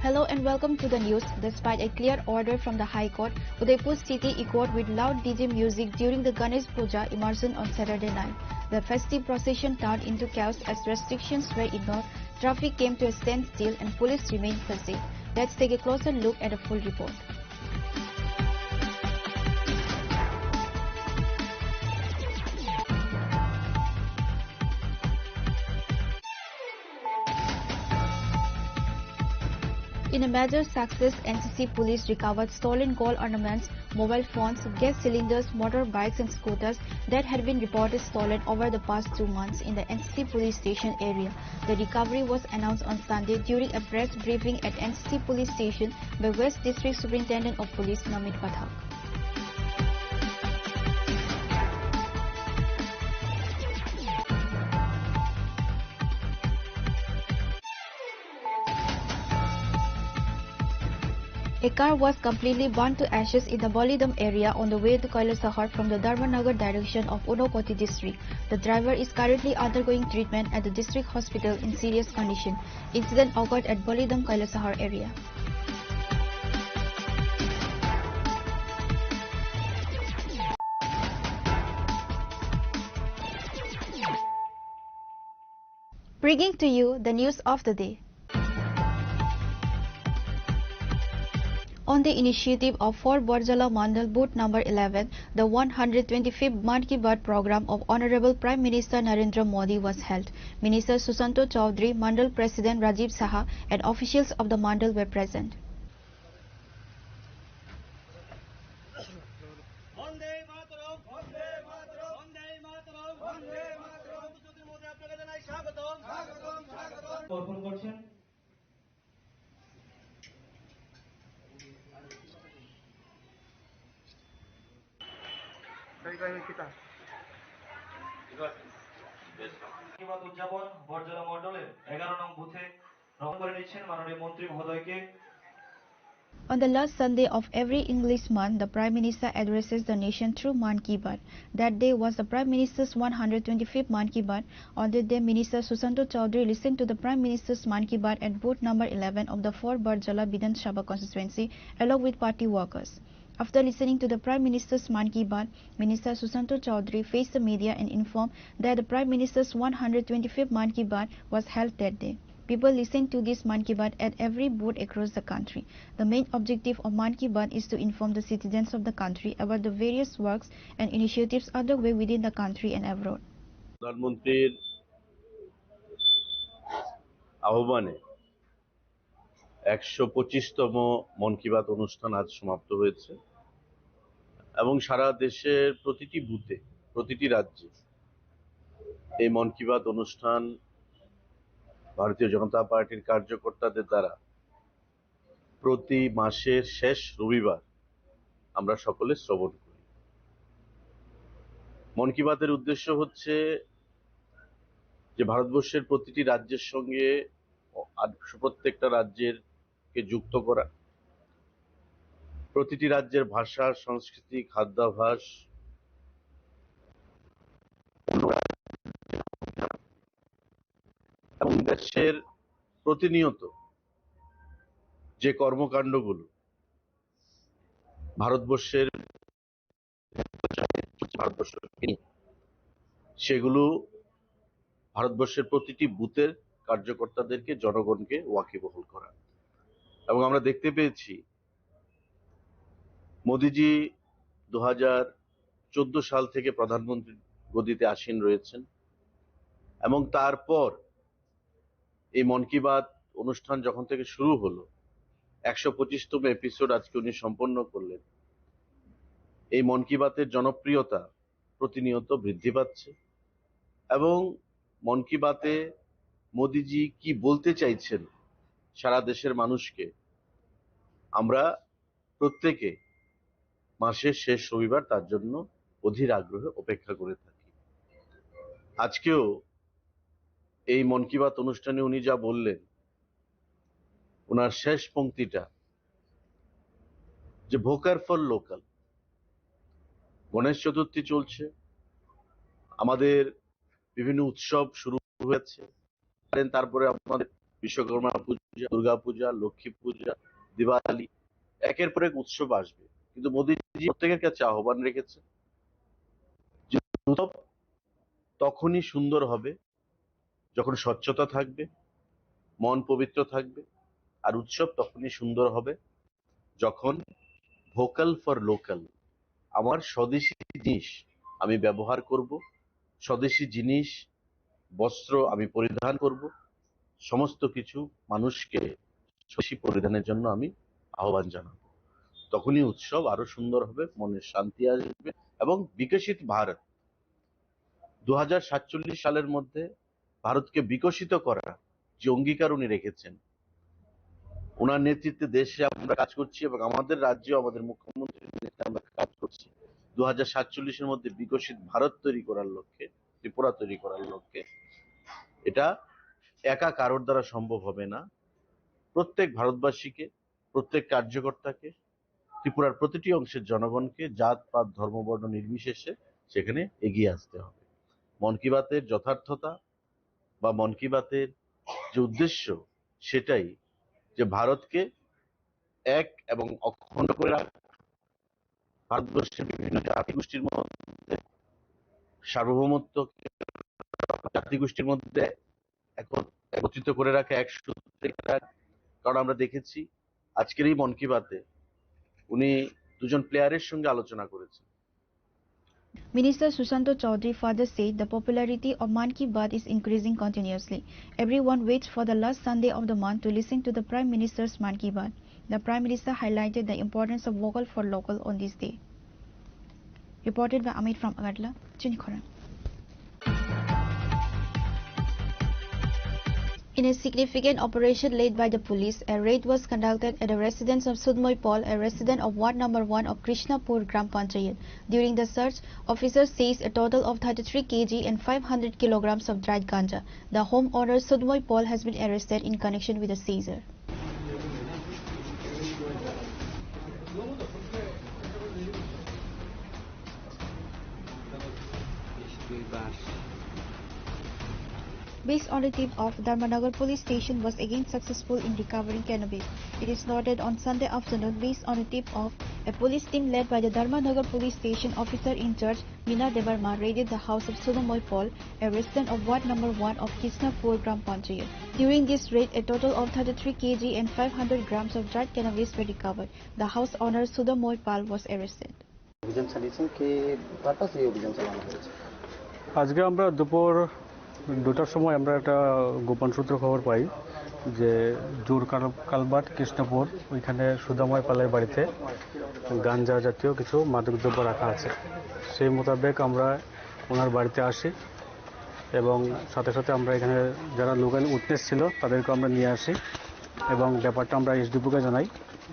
Hello and welcome to the news. Despite a clear order from the High Court, Udaipur city echoed with loud DJ music during the Ganesh Puja immersion on Saturday night. The festive procession turned into chaos as restrictions were ignored, traffic came to a standstill and police remained fuzzy. Let's take a closer look at a full report. In a major success, NCC police recovered stolen gold ornaments, mobile phones, gas cylinders, motorbikes and scooters that had been reported stolen over the past 2 months in the NCC police station area. The recovery was announced on Sunday during a press briefing at NCC police station by West District Superintendent of Police Namit Pathak. A car was completely burnt to ashes in the Bolidam area on the way to Kailasahar from the Dharmanagar direction of Unakoti district. The driver is currently undergoing treatment at the district hospital in serious condition. Incident occurred at Bolidam Kailasahar area. Bringing to you the news of the day. On the initiative of Fort Barjala Mandal Booth number 11, the 125th Mann Ki Baat program of Honorable Prime Minister Narendra Modi was held. Minister Susanto Chaudhary, Mandal President Rajiv Saha and officials of the Mandal were present. উদযাপন বরজলা মণ্ডলের 11 নং বুথে গ্রহণ করে নিচ্ছেন মাননীয় মন্ত্রী মহোদয়কে। On the last Sunday of every English month, the Prime Minister addresses the nation through Mann Ki Baat. That day was the Prime Minister's 125th Mann Ki Baat. On that day, Minister Susanto Chaudhary listened to the Prime Minister's Mann Ki Baat at booth number 11 of the Fort Barjala Bidhan Sabha constituency along with party workers. After listening to the Prime Minister's Mann Ki Baat, Minister Susanto Chaudhary faced the media and informed that the Prime Minister's 125th Mann Ki Baat was held that day. People listened to this Mann Ki Baat at every booth across the country. The main objective of Mann Ki Baat is to inform the citizens of the country about the various works and initiatives underway within the country and abroad. প্রধানমন্ত্রীর আহ্বানে 125তম মন কি বাত অনুষ্ঠান আজ সমাপ্ত হয়েছে এবং সারা দেশের প্রতিটি বুথে প্রতিটি রাজ্যে এই মন কি বাত অনুষ্ঠান ভারতীয় জনতা পার্টির কার্যকর্তাদের দ্বারা প্রতি মাসের শেষ রবিবার আমরা সকলে শ্রবণ করি। মন কি বাতের উদ্দেশ্য হচ্ছে যে ভারতবর্ষের প্রতিটি রাজ্যের সঙ্গে প্রত্যেকটা রাজ্যের কে যুক্ত করা, প্রতিটি রাজ্যের ভাষা, সংস্কৃতি, খাদ্যাভ্যাস এবং দেশের প্রতিনিয়ত যে কর্মকাণ্ডগুলো ভারতবর্ষের সেগুলো ভারতবর্ষের প্রতিটি বুথের কার্যকর্তাদেরকে জনগণকে ওয়াকিবহাল করা। এবং আমরা দেখতে পেয়েছি মোদিজি 2014 সাল থেকে প্রধানমন্ত্রী গদিতে আসীন রয়েছেন এবং তারপর এই মন কি বাত অনুষ্ঠান যখন থেকে শুরু হলো 125তম এপিসোড আজকে উনি সম্পন্ন করলেন। এই মন কি বাতের জনপ্রিয়তা প্রতিনিয়ত বৃদ্ধি পাচ্ছে এবং মন কি বাতে মোদিজি কি বলতে চাইছেন সারা দেশের মানুষকে আমরা প্রত্যেকে মাসের শেষ রবিবার তার জন্য অধীর আগ্রহে অপেক্ষা করে থাকি। আজকেও এই মন কি বাত অনুষ্ঠানে উনি যা বললেন, ওনার শেষ পংক্তিটা যে ভোকার ফর লোকাল। গণেশ চতুর্থী চলছে, আমাদের বিভিন্ন উৎসব শুরু হয়েছে, তারপরে আমাদের বিশ্বকর্মা পূজা, দুর্গা পূজা, লক্ষ্মী পূজা, দিওয়ালি, একের পর এক উৎসব আসবে। কিন্তু মোদীজি প্রত্যেকের কাছে আহ্বান রেখেছে যে উৎসব তখনই সুন্দর হবে যখন স্বচ্ছতা থাকবে, মন পবিত্র থাকবে, আর উৎসব তখনই সুন্দর হবে যখন ভোকাল ফর লোকাল, আমার স্বদেশী জিনিস আমি ব্যবহার করব, স্বদেশী জিনিস বস্ত্র আমি পরিধান করব, সমস্ত কিছু মানুষকে স্বদেশী পরিধানের জন্য আমি আহ্বান জানাবো। তখনই উৎসব আরো সুন্দর হবে, মনের শান্তি আসবে এবং বিকশিত ভারত 2047 সালের মধ্যে ভারতকে বিকশিত করার যে অঙ্গীকার উনি রেখেছেন, ওনার নেতৃত্বে দেশে আমরা কাজ করছি এবং আমাদের রাজ্যে আমাদের মুখ্যমন্ত্রীর নেতৃত্বে আমরা কাজ করছি 2047-এর মধ্যে বিকশিত ভারত তৈরি করার লক্ষ্যে, ত্রিপুরা তৈরি করার লক্ষ্যে। এটা একা কারোর দ্বারা সম্ভব হবে না। প্রত্যেক ভারতবাসীকে, প্রত্যেক কার্যকর্তাকে, ত্রিপুরার প্রতিটি অংশের জনগণকে জাত পাত ধর্ম বর্ণ নির্বিশেষে সেখানে এগিয়ে আসতে হবে। মন কি বাতের যথার্থতা বা মন কি বাতের যে উদ্দেশ্য, সেটাই যে ভারতকে এক এবং অখণ্ড করে রাখা, ভারতবর্ষের বিভিন্ন জাতিগোষ্ঠীর মধ্যে সার্বভৌমত্ব, জাতিগোষ্ঠীর মধ্যে একত্রিত করে রাখা, এক সূত্রে রাখা। কারণ আমরা দেখেছি আজকের এই মন কি বাতে উনি দুজন প্লেয়ারের সঙ্গে আলোচনা করেছেন। Minister Susanto Chaudhary further said the popularity of Man Ki Baat is increasing continuously. Everyone waits for the last Sunday of the month to listen to the Prime Minister's Man Ki Baat. The Prime Minister highlighted the importance of vocal for local on this day. Reported by Amit from Agadla, Chinchkhora. In a significant operation led by the police, a raid was conducted at the residence of Sudmoy Paul, a resident of Ward number 1 of Krishnapur Gram Panchayat. During the search, officers seized a total of 33 kg and 500 kilograms of dried ganja. The homeowner Sudmoy Paul has been arrested in connection with the seizure. Based on the tip of Dharmanagar police station was again successful in recovering cannabis. It is noted on Sunday afternoon, based on the tip of a police team led by the Dharmanagar police station officer in charge Meena Devarma raided the house of Sudamoy Paul, a resident of Ward number 1 of Krishnapur Gram Panchayat. During this raid, a total of 33 kg and 500 grams of dried cannabis were recovered. The house owner Sudamoy Paul was arrested. আজকে আমরা দুপুর 2টার সময় আমরা একটা গোপন সূত্র খবর পাই যে জোর কালবাট কৃষ্ণপুর, ওইখানে সুদাময় পালের বাড়িতে গাঞ্জা জাতীয় কিছু মাদকদ্রব্য রাখা আছে। সেই মোতাবেক আমরা ওনার বাড়িতে আসি এবং সাথে সাথে আমরা এখানে যারা লোকাল উইটনেস ছিল তাদেরকে আমরা নিয়ে আসি এবং ব্যাপারটা আমরা এসডিপিওকে জানাই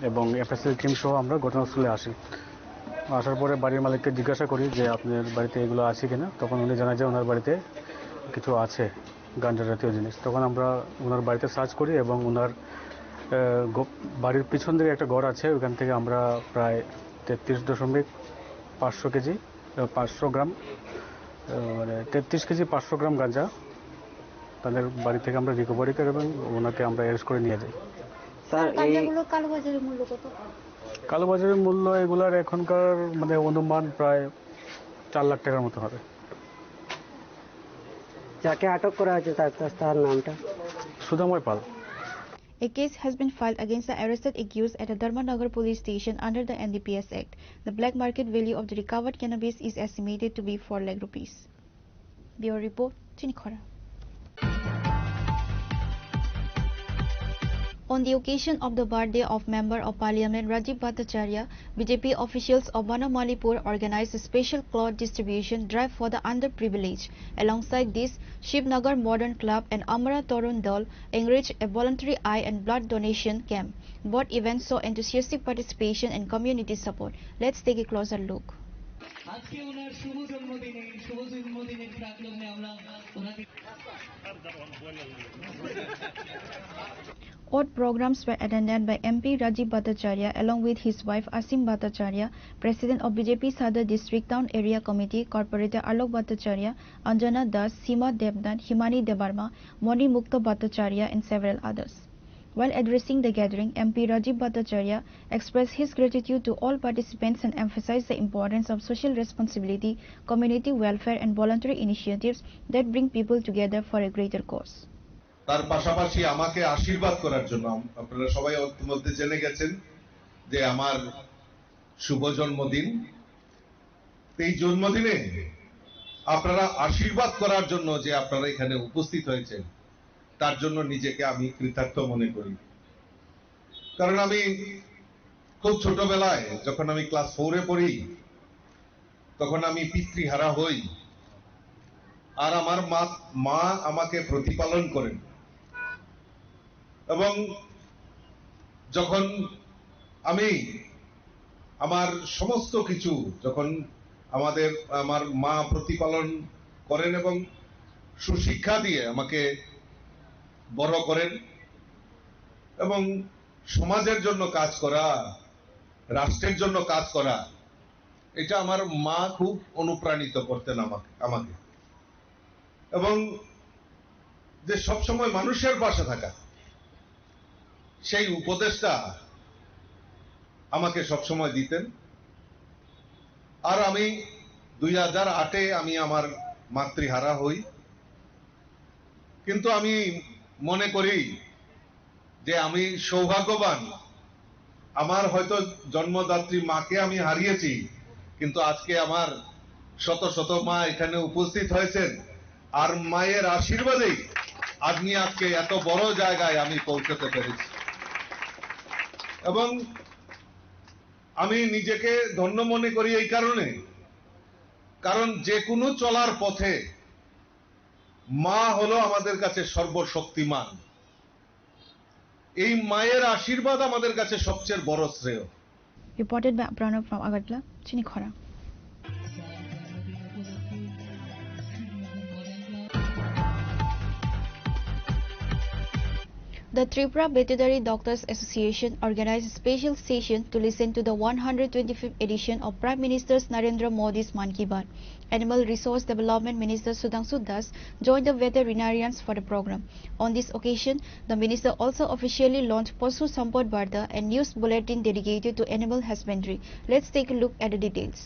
এবং এফএসএল টিম সহ আমরা ঘটনাস্থলে আসি। আসার পরে বাড়ির মালিককে জিজ্ঞাসা করি যে আপনার বাড়িতে এগুলো আছে কিনা। তখন উনি জানায় যে ওনার বাড়িতে কিছু আছে গাঞ্জা জাতীয় জিনিস। তখন আমরা ওনার বাড়িতে সার্চ করি এবং ওনার বাড়ির পিছন দিকে একটা ঘর আছে, ওখান থেকে আমরা প্রায় 33.5 কেজি 500 গ্রাম মানে 33 কেজি 500 গ্রাম গাঁজা তাদের বাড়ি থেকে আমরা রিকভারি করি এবং ওনাকে আমরা অ্যারেস্ট করে নিয়ে যাই। স্যার, কালোবাজারের মূল্য কত? কালোবাজারের মূল্য এগুলার এখনকার মানে অনুমান প্রায় 4 লাখ টাকার মতো হবে। যাকে আটক করা হয়েছে তার নামটা? সুদাময় পাল। A case has been filed against the arrested accused at the Dharmanagar police station under the NDPS Act. The black market value of the recovered cannabis is estimated to be 4 lakh rupees. Bureau Report, Chinchkhora. On the occasion of the birthday of Member of Parliament Rajiv Bhattacharya, BJP officials of Banamalipur organized a special cloth distribution drive for the underprivileged. Alongside this, Shivnagar Modern Club and Amara Torun Dal encouraged a voluntary eye and blood donation camp. Both events saw enthusiastic participation and community support. Let's take a closer look. Odd programs were attended by MP Rajiv Bhattacharya along with his wife Asim Bhattacharya, President of BJP Sadar District Town Area Committee, Corporator Alok Bhattacharya, Anjana Das, Seema Devnath, Himani Debarma, Moni Mukta Bhattacharya and several others. While addressing the gathering, MP Rajiv Bhattacharya expressed his gratitude to all participants and emphasized the importance of social responsibility, community welfare and voluntary initiatives that bring people together for a greater cause. তার পাশাপাশি আমাকে আশীর্বাদ করার জন্য আপনারা সবাই ইতিমধ্যে জেনে গেছেন যে আমার শুভ জন্মদিন। এই জন্মদিনে আপনারা আশীর্বাদ করার জন্য যে আপনারা এখানে উপস্থিত হয়েছেন তার জন্য নিজেকে আমি কৃতজ্ঞ মনে করি। কারণ আমি খুব ছোটবেলায় যখন আমি ক্লাস 4-এ পড়ি তখন আমি পিতৃহারা হই আর আমার মা আমাকে প্রতিপালন করেন এবং যখন আমি আমার সমস্ত কিছু যখন আমার মা প্রতিপালন করেন এবং সুশিক্ষা দিয়ে আমাকে বড় করেন এবং সমাজের জন্য কাজ করা, রাষ্ট্রের জন্য কাজ করা, এটা আমার মা খুব অনুপ্রাণিত করতেন আমাকে এবং যে সবসময় মানুষের পাশে থাকা সেই উপদেশটা আমাকে সবসময় দিতেন। আর আমি 2008-এ আমি আমার মাতৃহারা হই, কিন্তু আমি মনে করি যে আমি সৌভাগ্যবান। আমার হয়তো জন্মদাত্রী মাকে আমি হারিয়েছি, কিন্তু আজকে আমার শত শত মা এখানে উপস্থিত হয়েছেন আর মায়ের আশীর্বাদেই আমি আজকে এত বড় জায়গায় আমি পৌঁছতে পেরেছি এবং আমি নিজেকে ধন্য মনে করি এই কারণে, কারণ যে কোনো চলার পথে মা হলো আমাদের কাছে সর্বশক্তিমান। এই মায়ের আশীর্বাদ আমাদের কাছে সবচেয়ে বড় শ্রেয়। Reported by Pranav from Agartala, Chinikhara. The Tripura Veterinary Doctors Association organized a special session to listen to the 125th edition of Prime Minister Narendra Modi's Mann Ki Baat. Animal Resource Development Minister Sudhanshu Das joined the veterinarians for the program. On this occasion, the minister also officially launched Pasu Sampad Varta, a news bulletin dedicated to animal husbandry. Let's take a look at the details.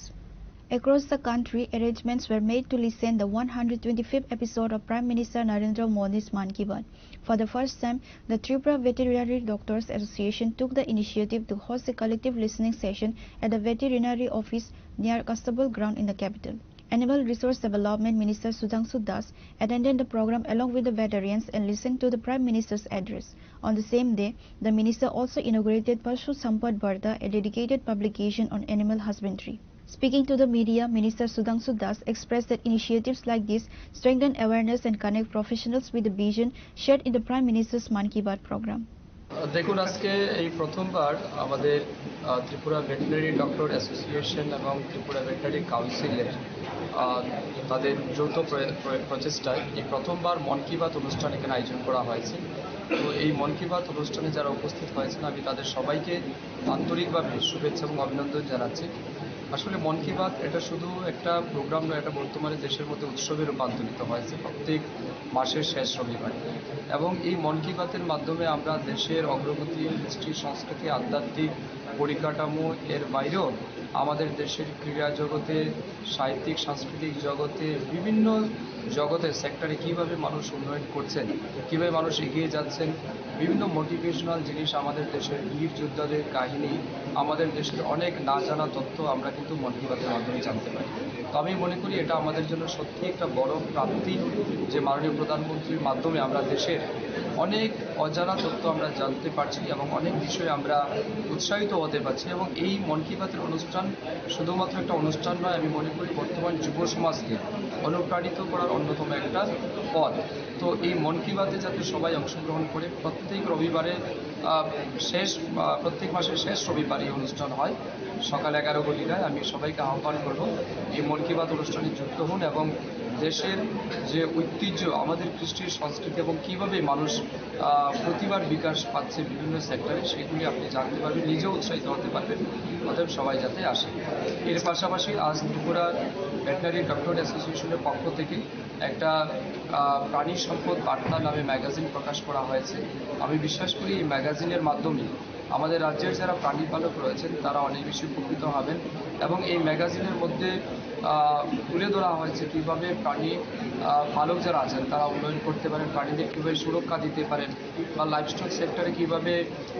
Across the country, arrangements were made to listen the 125th episode of Prime Minister Narendra Modi's Mann Ki Baat. For the first time, the Tripura Veterinary Doctors Association took the initiative to host a collective listening session at the veterinary office near Constable Ground in the capital. Animal Resource Development Minister Sudhanshu Das attended the program along with the veterinarians and listened to the Prime Minister's address. On the same day, the minister also inaugurated Pasu Sampad Varta, a dedicated publication on animal husbandry. Speaking to the media, Minister Sudhanshu Das expressed that initiatives like this strengthen awareness and connect professionals with the vision shared in the Prime Minister's Mann Ki Baat program. দেখুন, আজকে এই প্রথমবার আমাদের Tripura veterinary doctor association এবং Tripura veterinary কাউন্সিলের তাদের যৌথ প্রচেষ্টায় এই প্রথমবার মন কি বাত অনুষ্ঠান এখানে আয়োজন করা হয়েছে। তো এই মন কি বাত অনুষ্ঠানে যারা উপস্থিত হয়েছেন আমি তাদের সবাইকে আন্তরিকভাবে শুভেচ্ছা এবং অভিনন্দন জানাচ্ছি। আসলে মন কি বাত এটা শুধু একটা প্রোগ্রাম নয়, এটা বর্তমানে দেশের মধ্যে উৎসবে রূপান্তরিত হয়েছে প্রত্যেক মাসের শেষ রবিবার। এবং এই মন কি বাতের মাধ্যমে আমরা দেশের অগ্রগতি, হিস্ট্রি, সংস্কৃতি, আধ্যাত্মিক পরিকাঠামো এর বাইরেও আমাদের দেশের ক্রীড়া জগতে, সাহিত্যিক সাংস্কৃতিক জগতে, বিভিন্ন জগতে সেক্টরে কীভাবে মানুষ উন্নয়ন করছেন, কীভাবে মানুষ এগিয়ে যাচ্ছেন, বিভিন্ন মোটিভেশনাল জিনিস, আমাদের দেশের বীর যোদ্ধাদের কাহিনী, আমাদের দেশের অনেক না জানা তথ্য আমরা কিন্তু মন কি বাতের মাধ্যমে জানতে পারি। তো আমি মনে করি এটা আমাদের জন্য সত্যি একটা বড় প্রাপ্তি যে মাননীয় প্রধানমন্ত্রীর মাধ্যমে আমরা দেশের অনেক অজানা তথ্য আমরা জানতে পারছি এবং অনেক বিষয়ে আমরা উৎসাহিত হতে পারছি। এবং এই মন কি বাতের অনুষ্ঠান শুধুমাত্র একটা অনুষ্ঠান নয়, আমি মনে করি বর্তমান যুব সমাজকে অনুপ্রাণিত করার অন্যতম একটা পথ। তো এই মন কি বাতে যাতে সবাই অংশগ্রহণ করে, প্রত্যেক রবিবারে প্রত্যেক মাসের শেষ রবিবার এই অনুষ্ঠান হয় সকাল 11 ঘটিকায়। আমি সবাইকে আহ্বান করব এই মন কি বাত অনুষ্ঠানে যুক্ত হন এবং দেশের যে ঐতিহ্য, আমাদের কৃষ্টির সংস্কৃতি এবং কীভাবে মানুষ প্রতিবার বিকাশ পাচ্ছে বিভিন্ন সেক্টরে, সেগুলি আপনি জানতে পারবেন, নিজেও উৎসাহিত হতে পারবেন। অতএব সবাই যাতে আসে। এর পাশাপাশি আজ ত্রিপুরা ভেটেরিনারি ডক্টর অ্যাসোসিয়েশনের পক্ষ থেকে একটা প্রাণী সম্পদ বার্তা নামে ম্যাগাজিন প্রকাশ করা হয়েছে। আমি বিশ্বাস করি এই ম্যাগাজিনের মাধ্যমে আমাদের রাজ্যের যারা প্রাণী পালক রয়েছেন তারা অনেক বেশি উপকৃত হবেন এবং এই ম্যাগাজিনের মধ্যে তুলে ধরা হয়েছে কীভাবে প্রাণী পালক যারা আছেন তারা উন্নয়ন করতে পারেন, প্রাণীদের কীভাবে সুরক্ষা দিতে পারেন বা লাইভস্টক সেক্টরে কীভাবে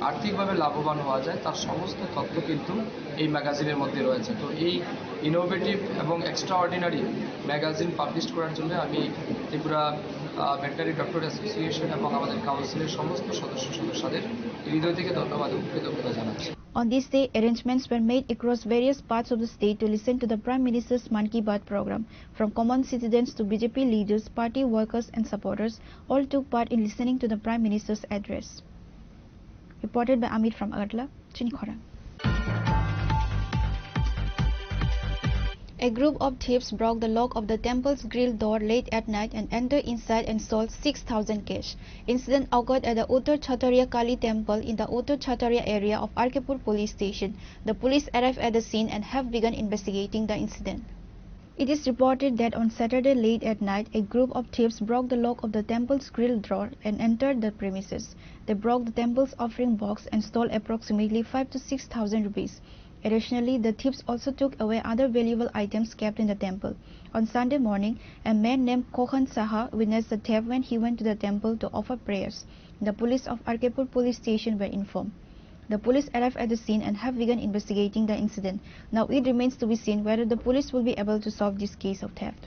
আর্থিকভাবে লাভবান হওয়া যায়, তার সমস্ত তথ্য কিন্তু এই ম্যাগাজিনের মধ্যে রয়েছে। তো এই ইনোভেটিভ এবং এক্সট্রা অর্ডিনারি ম্যাগাজিন পাবলিশ করার জন্য আমি ত্রিপুরা ভেটেরিনারি ডক্টর অ্যাসোসিয়েশন এবং আমাদের কাউন্সিলের সমস্ত সদস্যদের হৃদয় থেকে ধন্যবাদ ও কৃতজ্ঞতা জানাচ্ছি। On this day, arrangements were made across various parts of the state to listen to the Prime Minister's Man Ki Baat program. From common citizens to BJP leaders, party workers and supporters all took part in listening to the Prime Minister's address. Reported by Amit from Agartala, Chinikhorang. A group of thieves broke the lock of the temple's grill door late at night and entered inside and stole 6,000 cash. Incident occurred at the Uttar Chhataria Kali temple in the Uttar Chhataria area of Arkepur police station. The police arrived at the scene and have begun investigating the incident. It is reported that on Saturday late at night, a group of thieves broke the lock of the temple's grill door and entered the premises. They broke the temple's offering box and stole approximately 5,000 to 6,000 rupees. Additionally, the thieves also took away other valuable items kept in the temple. On Sunday morning, a man named Kohan Saha witnessed the theft when he went to the temple to offer prayers. The police of Arkepur police station were informed. The police arrived at the scene and have begun investigating the incident. Now it remains to be seen whether the police will be able to solve this case of theft.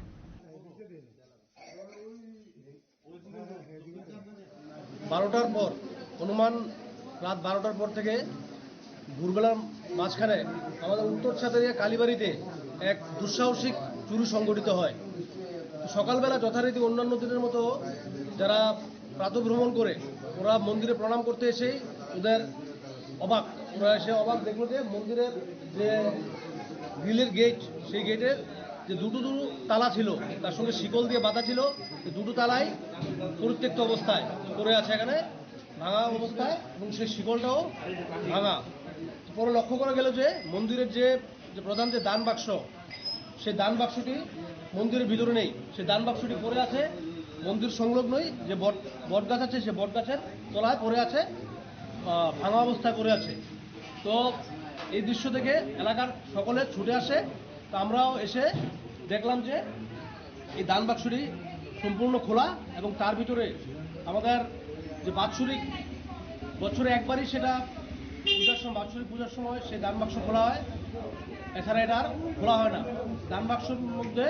বারোটার পর অনুমান রাত 12টার পর থেকে ভোরবেলার মাঝখানে আমাদের উত্তর ছাতারিয়া কালীবাড়িতে এক দুঃসাহসিক চুরি সংঘটিত হয়। সকালবেলা যথারীতি অন্যান্য দিনের মতো যারা প্রাতঃভ্রমণ করে ওরা মন্দিরে প্রণাম করতে এসেই ওরা এসে অবাক দেখলো যে মন্দিরের যে গ্রিলের গেট, সেই গেটের যে দুটো তালা ছিল তার সঙ্গে শিকল দিয়ে বাঁধা ছিল, দুটো তালাই পরিত্যক্ত অবস্থায় পড়ে আছে, এখানে ভাঙা অবস্থায়, এবং সেই শিকলটাও ভাঙা। পরে লক্ষ্য করা গেল যে মন্দিরের যে প্রধান যে দান বাক্স, সেই দান বাক্সটি মন্দিরের ভিতরে নেই, সেই দান বাক্সটি পড়ে আছে মন্দির সংলগ্নই যে বট গাছ আছে, সেই বট গাছের তলায় পড়ে আছে, ভাঙা অবস্থায় পড়ে আছে। তো এই দৃশ্য দেখে এলাকার সকলে ছুটে আসে। তো আমরাও এসে দেখলাম যে এই দান বাক্সটি সম্পূর্ণ খোলা এবং তার ভিতরে আমাদের যে বাৎসরিক বছরে একবারই সেটা বাৎসরিক পূজার সময় সেই দান বাক্স খোলা হয়, এছাড়া এটা আর খোলা হয় না। দান বাক্সের মধ্যে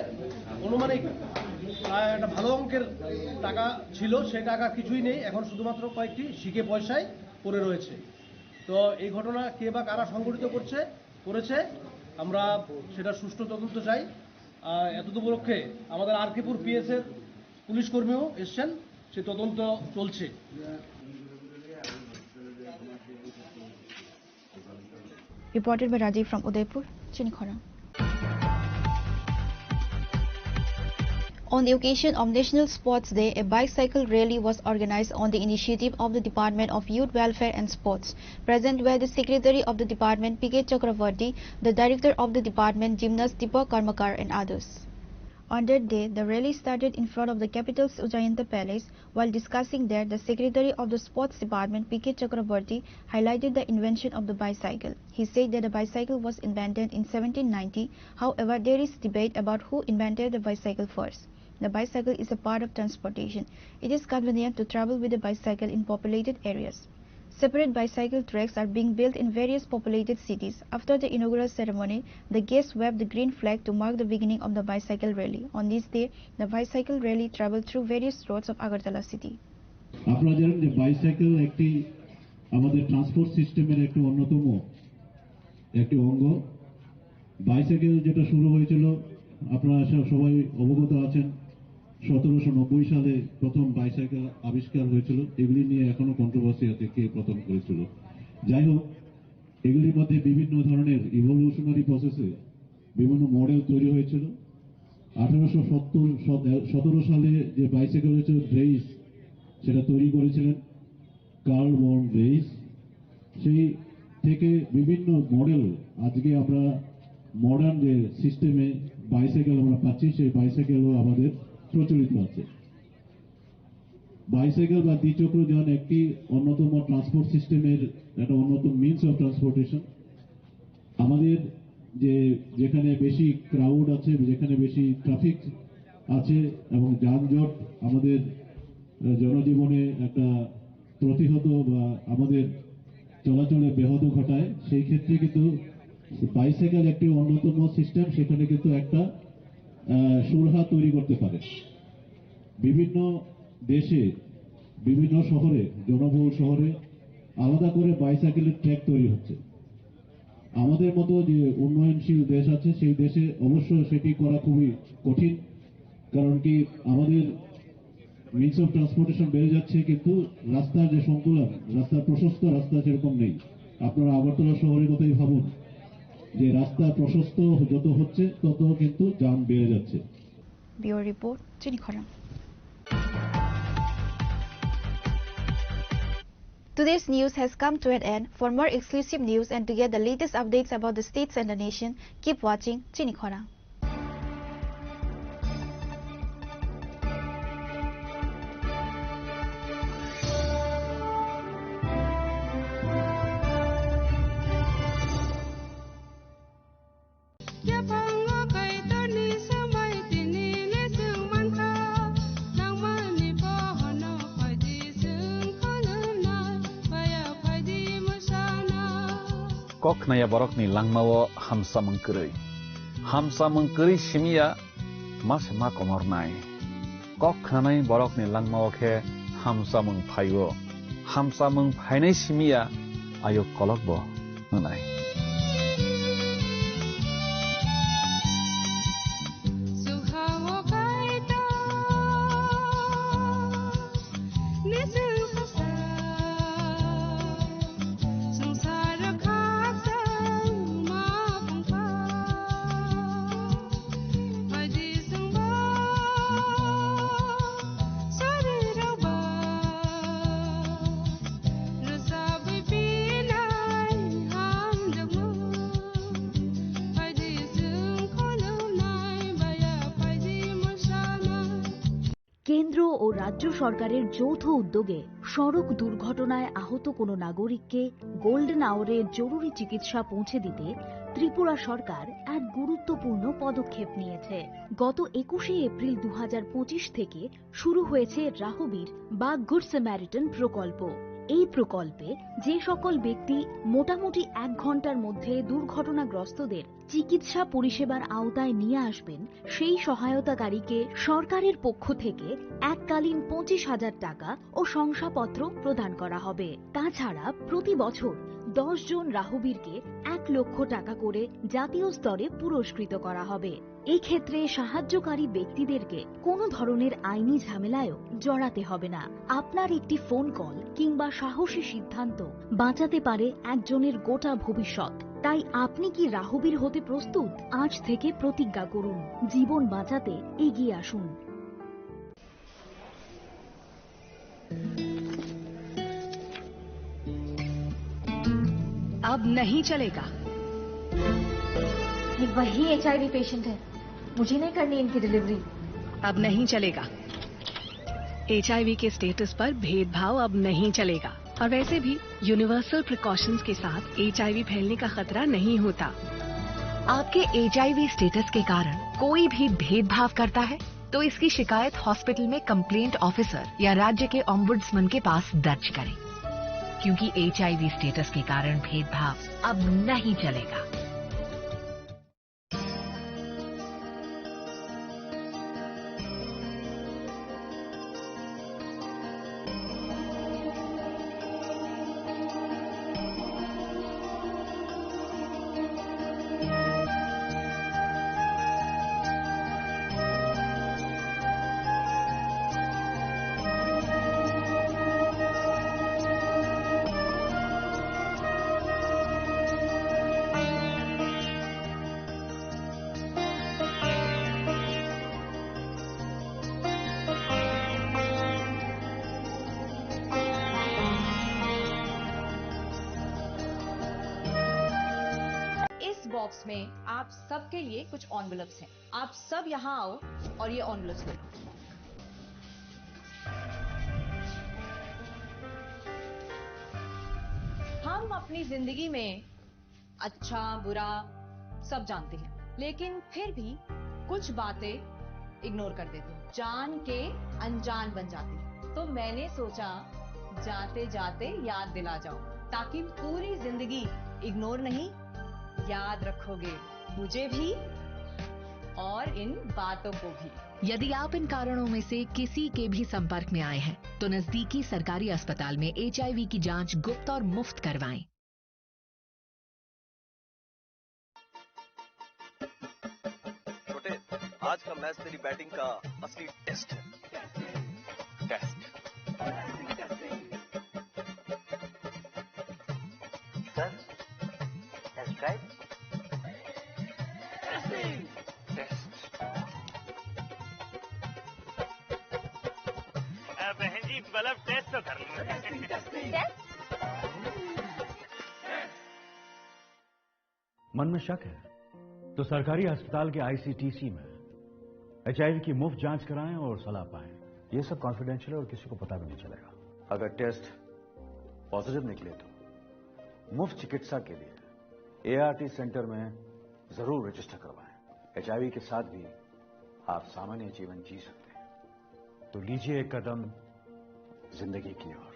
অনুমানিক প্রায় একটা ভালো অঙ্কের টাকা ছিল, সেই টাকা কিছুই নেই, এখন শুধুমাত্র কয়েকটি শিকে পয়সায় পড়ে রয়েছে। তো এই ঘটনা কে বা কারা সংঘটিত করেছে আমরা সেটা সুষ্ঠু তদন্ত চাই। এতদুপলক্ষে আমাদের আরকেপুর পিএসের পুলিশ কর্মীও এসছেন, সে তদন্ত চলছে। Reported by Rajiv from Udaipur, Chinikhorang. On the occasion of National Sports Day, a bicycle rally was organized on the initiative of the Department of Youth Welfare and Sports. Present were the Secretary of the Department, P.K. Chakravarti, the Director of the Department, Gymnast Deepak Karmakar, and others. On that day, the rally started in front of the capital's Ujjayanta Palace. While discussing there, the Secretary of the Sports Department, P.K. Chakrabarti, highlighted the invention of the bicycle. He said that the bicycle was invented in 1790. However, there is debate about who invented the bicycle first. The bicycle is a part of transportation. It is convenient to travel with a bicycle in populated areas. Separate bicycle tracks are being built in various populated cities. After the inaugural ceremony, the guests waved the green flag to mark the beginning of the bicycle rally. On this day, the bicycle rally traveled through various roads of Agartala city. আপনারা জানেন যে bicycle একটি আমাদের transport সিস্টেমের একটি অন্যতম একটি অঙ্গ। বাইসাইকেল যেটা শুরু হয়েছিল আপনারা সবাই অবগত আছেন 1790 সালে প্রথম বাইসাইকেল আবিষ্কার হয়েছিল। এগুলি নিয়ে এখনো কন্ট্রোভার্সি আছে কে প্রথম করেছিল। যাই হোক, এগুলির মধ্যে বিভিন্ন ধরনের ইভলিউশনারি প্রসেসে বিভিন্ন মডেল তৈরি হয়েছিল। 1817 সালে যে বাইসাইকেল হয়েছিল রেইস, সেটা তৈরি করেছিলেন কার্ল ভন রেইস। সেই থেকে বিভিন্ন মডেল আজকে আমরা মডার্ন যে সিস্টেমে বাইসাইকেল আমরা পাচ্ছি, সেই বাইসাইকেলও আমাদের প্রচলিত আছে। বাইসাইকেল বা দ্বিচক্র যান একটি অন্যতম ট্রান্সপোর্ট সিস্টেমের একটা অন্যতম মিনস অফ ট্রান্সপোর্টেশন। আমাদের যেখানে বেশি ক্রাউড আছে, যেখানে বেশি ট্রাফিক আছে এবং যানজট আমাদের জনজীবনে একটা প্রতিহত বা আমাদের চলাচলে ব্যাহত ঘটায়, সেই ক্ষেত্রে কিন্তু বাইসাইকেল একটি অন্যতম সিস্টেম। সেখানে কিন্তু একটা সুরাহা তৈরি করতে পারে। বিভিন্ন দেশে বিভিন্ন শহরে জনবহুল শহরে আলাদা করে বাইসাইকেলের ট্র্যাক তৈরি হচ্ছে। আমাদের মতো যে উন্নয়নশীল দেশ আছে সেই দেশে অবশ্য সেটি করা খুবই কঠিন, কারণ কি আমাদের মিনস অফ ট্রান্সপোর্টেশন বেড়ে যাচ্ছে কিন্তু রাস্তার যে সংকুলন, রাস্তার প্রশস্ত রাস্তা সেরকম নেই। আপনারা আগরতলা শহরের কথাই ভাবুন যে রাস্তা প্রশস্ত যত হচ্ছে তত কিন্তু জ্যাম বেড়ে যাচ্ছে। Bureau report, Chinikhora. Today's news has come to an end. For more exclusive news and to get the latest updates about the states and the nation, keep watching Chinikhora. Kok naya borok ni langmawo hamsa mengkeri simia mas ma komor nai. Kok nanai borok ni langmawo ke hamsa mengphainai simia ayo kolok bo nanai. কেন্দ্র ও রাজ্য সরকারের যৌথ উদ্যোগে সড়ক দুর্ঘটনায় আহত কোনো নাগরিককে গোল্ডেন আওয়ারে জরুরি চিকিৎসা পৌঁছে দিতে ত্রিপুরা সরকার এক গুরুত্বপূর্ণ পদক্ষেপ নিয়েছে। গত 21শে এপ্রিল 2025 থেকে শুরু হয়েছে রাহবীর বা গুড স্যামারিটান প্রকল্প। এই প্রকল্পে যে সকল ব্যক্তি মোটামুটি 1 ঘন্টার মধ্যে দুর্ঘটনাগ্রস্তদের চিকিৎসা পরিষেবার আওতায় নিয়ে আসবেন, সেই সহায়তাকারীকে সরকারের পক্ষ থেকে এককালীন 25,000 টাকা ও শংসাপত্র প্রদান করা হবে। তাছাড়া প্রতি বছর 10 জন রাহবীরকে 1 লক্ষ টাকা করে জাতীয় স্তরে পুরস্কৃত করা হবে। এই ক্ষেত্রে সাহায্যকারী ব্যক্তিদেরকে কোনো ধরনের আইনি ঝামেলায়ও জড়াতে হবে না। আপনার একটি ফোন কল কিংবা সাহসী সিদ্ধান্ত বাঁচাতে পারে একজনের গোটা ভবিষ্যৎ। তাই আপনি কি রাহবীর হতে প্রস্তুত? আজ থেকে প্রতিজ্ঞা করুন, জীবন বাঁচাতে এগিয়ে আসুন। अब नहीं चलेगा। ये वही HIV पेशेंट है मुझे नहीं करनी इनकी डिलीवरी। अब नहीं चलेगा। HIV के स्टेटस पर भेदभाव अब नहीं चलेगा। और वैसे भी यूनिवर्सल प्रिकॉशंस के साथ HIV फैलने का खतरा नहीं होता। आपके HIV स्टेटस के कारण कोई भी भेदभाव करता है तो इसकी शिकायत हॉस्पिटल में कंप्लेंट ऑफिसर या राज्य के ओम्बुड्समैन के पास दर्ज करें, क्योंकि HIV स्टेटस के कारण भेदभाव अब नहीं चलेगा। बॉक्स में आप सबके लिए कुछ एनवेलप्स हैं। आप सब यहाँ आओ और ये एनवेलप्स ले लो। हम अपनी जिंदगी में अच्छा बुरा सब जानते हैं, लेकिन फिर भी कुछ बातें इग्नोर कर देते हैं, जान के अनजान बन जाती हैं। तो मैंने सोचा जाते जाते याद दिला जाओ, ताकि पूरी जिंदगी इग्नोर नहीं याद रखोगे, मुझे भी और इन बातों को भी। यदि आप इन कारणों में से किसी के भी संपर्क में आए हैं तो नजदीकी सरकारी अस्पताल में HIV की जांच गुप्त और मुफ्त करवाएं। छोटे, आज का मैच तेरी बैटिंग का असली टेस्ट है। Sir, test right? बहन जी मतलब टेस्ट तो कर लो। मन में शक है तो सरकारी अस्पताल के ICTC में HIV की मुफ्त जांच कराएं और सलाह पाएं। ये सब कॉन्फिडेंशियल है और किसी को पता भी नहीं चलेगा। अगर टेस्ट पॉजिटिव निकले तो मुफ्त चिकित्सा के लिए ART सेंटर में जरूर रजिस्टर करवाएं। HIV के साथ भी आप सामान्य जीवन जी सकते हैं। तो लीजिए एक कदम जिंदगी की ओर।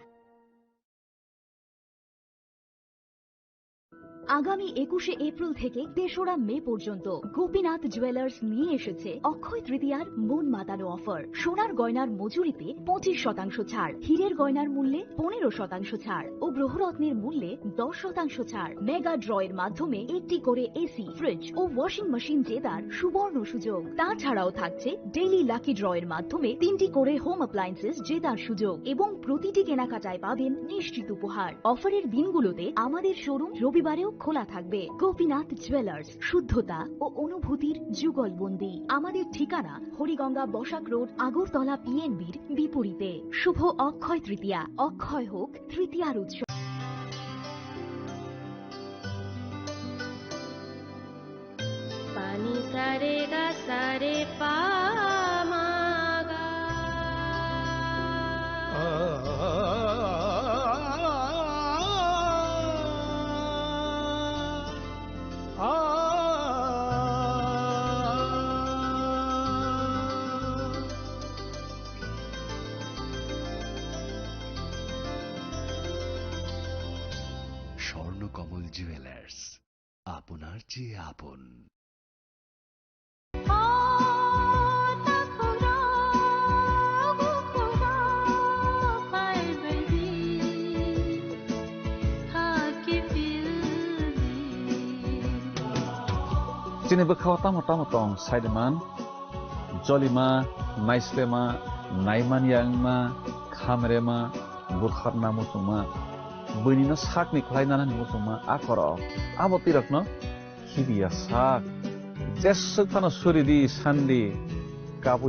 আগামী 21শে এপ্রিল থেকে 3রা মে পর্যন্ত গোপীনাথ জুয়েলার্স নিয়ে এসেছে অক্ষয় তৃতীয়ার মন মাতানো অফার। সোনার গয়নার মজুরিতে 25% ছাড়, হীরের গয়নার মূল্যে 15% ছাড় ও গ্রহরত্নের মূল্যে 10% ছাড়। মেগা ড্রয়ের মাধ্যমে একটি করে এসি, ফ্রিজ ও ওয়াশিং মেশিন জেতার সুবর্ণ সুযোগ। তাছাড়াও থাকছে ডেইলি লাকি ড্রয়ের মাধ্যমে 3টি করে হোম অ্যাপ্লায়েন্সেস জেতার সুযোগ এবং প্রতিটি কেনাকাটায় পাবেন নিশ্চিত উপহার। অফারের দিনগুলোতে আমাদের শোরুম রবিবারেও খোলা থাকবে। গোপীনাথ জুয়েলার্স, শুদ্ধতা ও অনুভূতির যুগলবন্দি। আমাদের ঠিকানা হরিগঙ্গা বসাক রোড, আগরতলা PNBর বিপরীতে। শুভ অক্ষয় তৃতীয়া, অক্ষয় হোক তৃতীয়ার উৎসব। पानी सारे गा सारे पा मागा স্বর্ণকমল জুয়েলার্স, আপনার চেয়ে আপন। Sini bekhaw tamo tong Saideman, Jolima, Maislema, Naiman Yangma, Khamrema, Burkharna Musuma, Bunina Sakni Klainana Musuma, Akoro, Abotirakno, Hibia Sak, Jesutano Suridi, Sandi, Kapu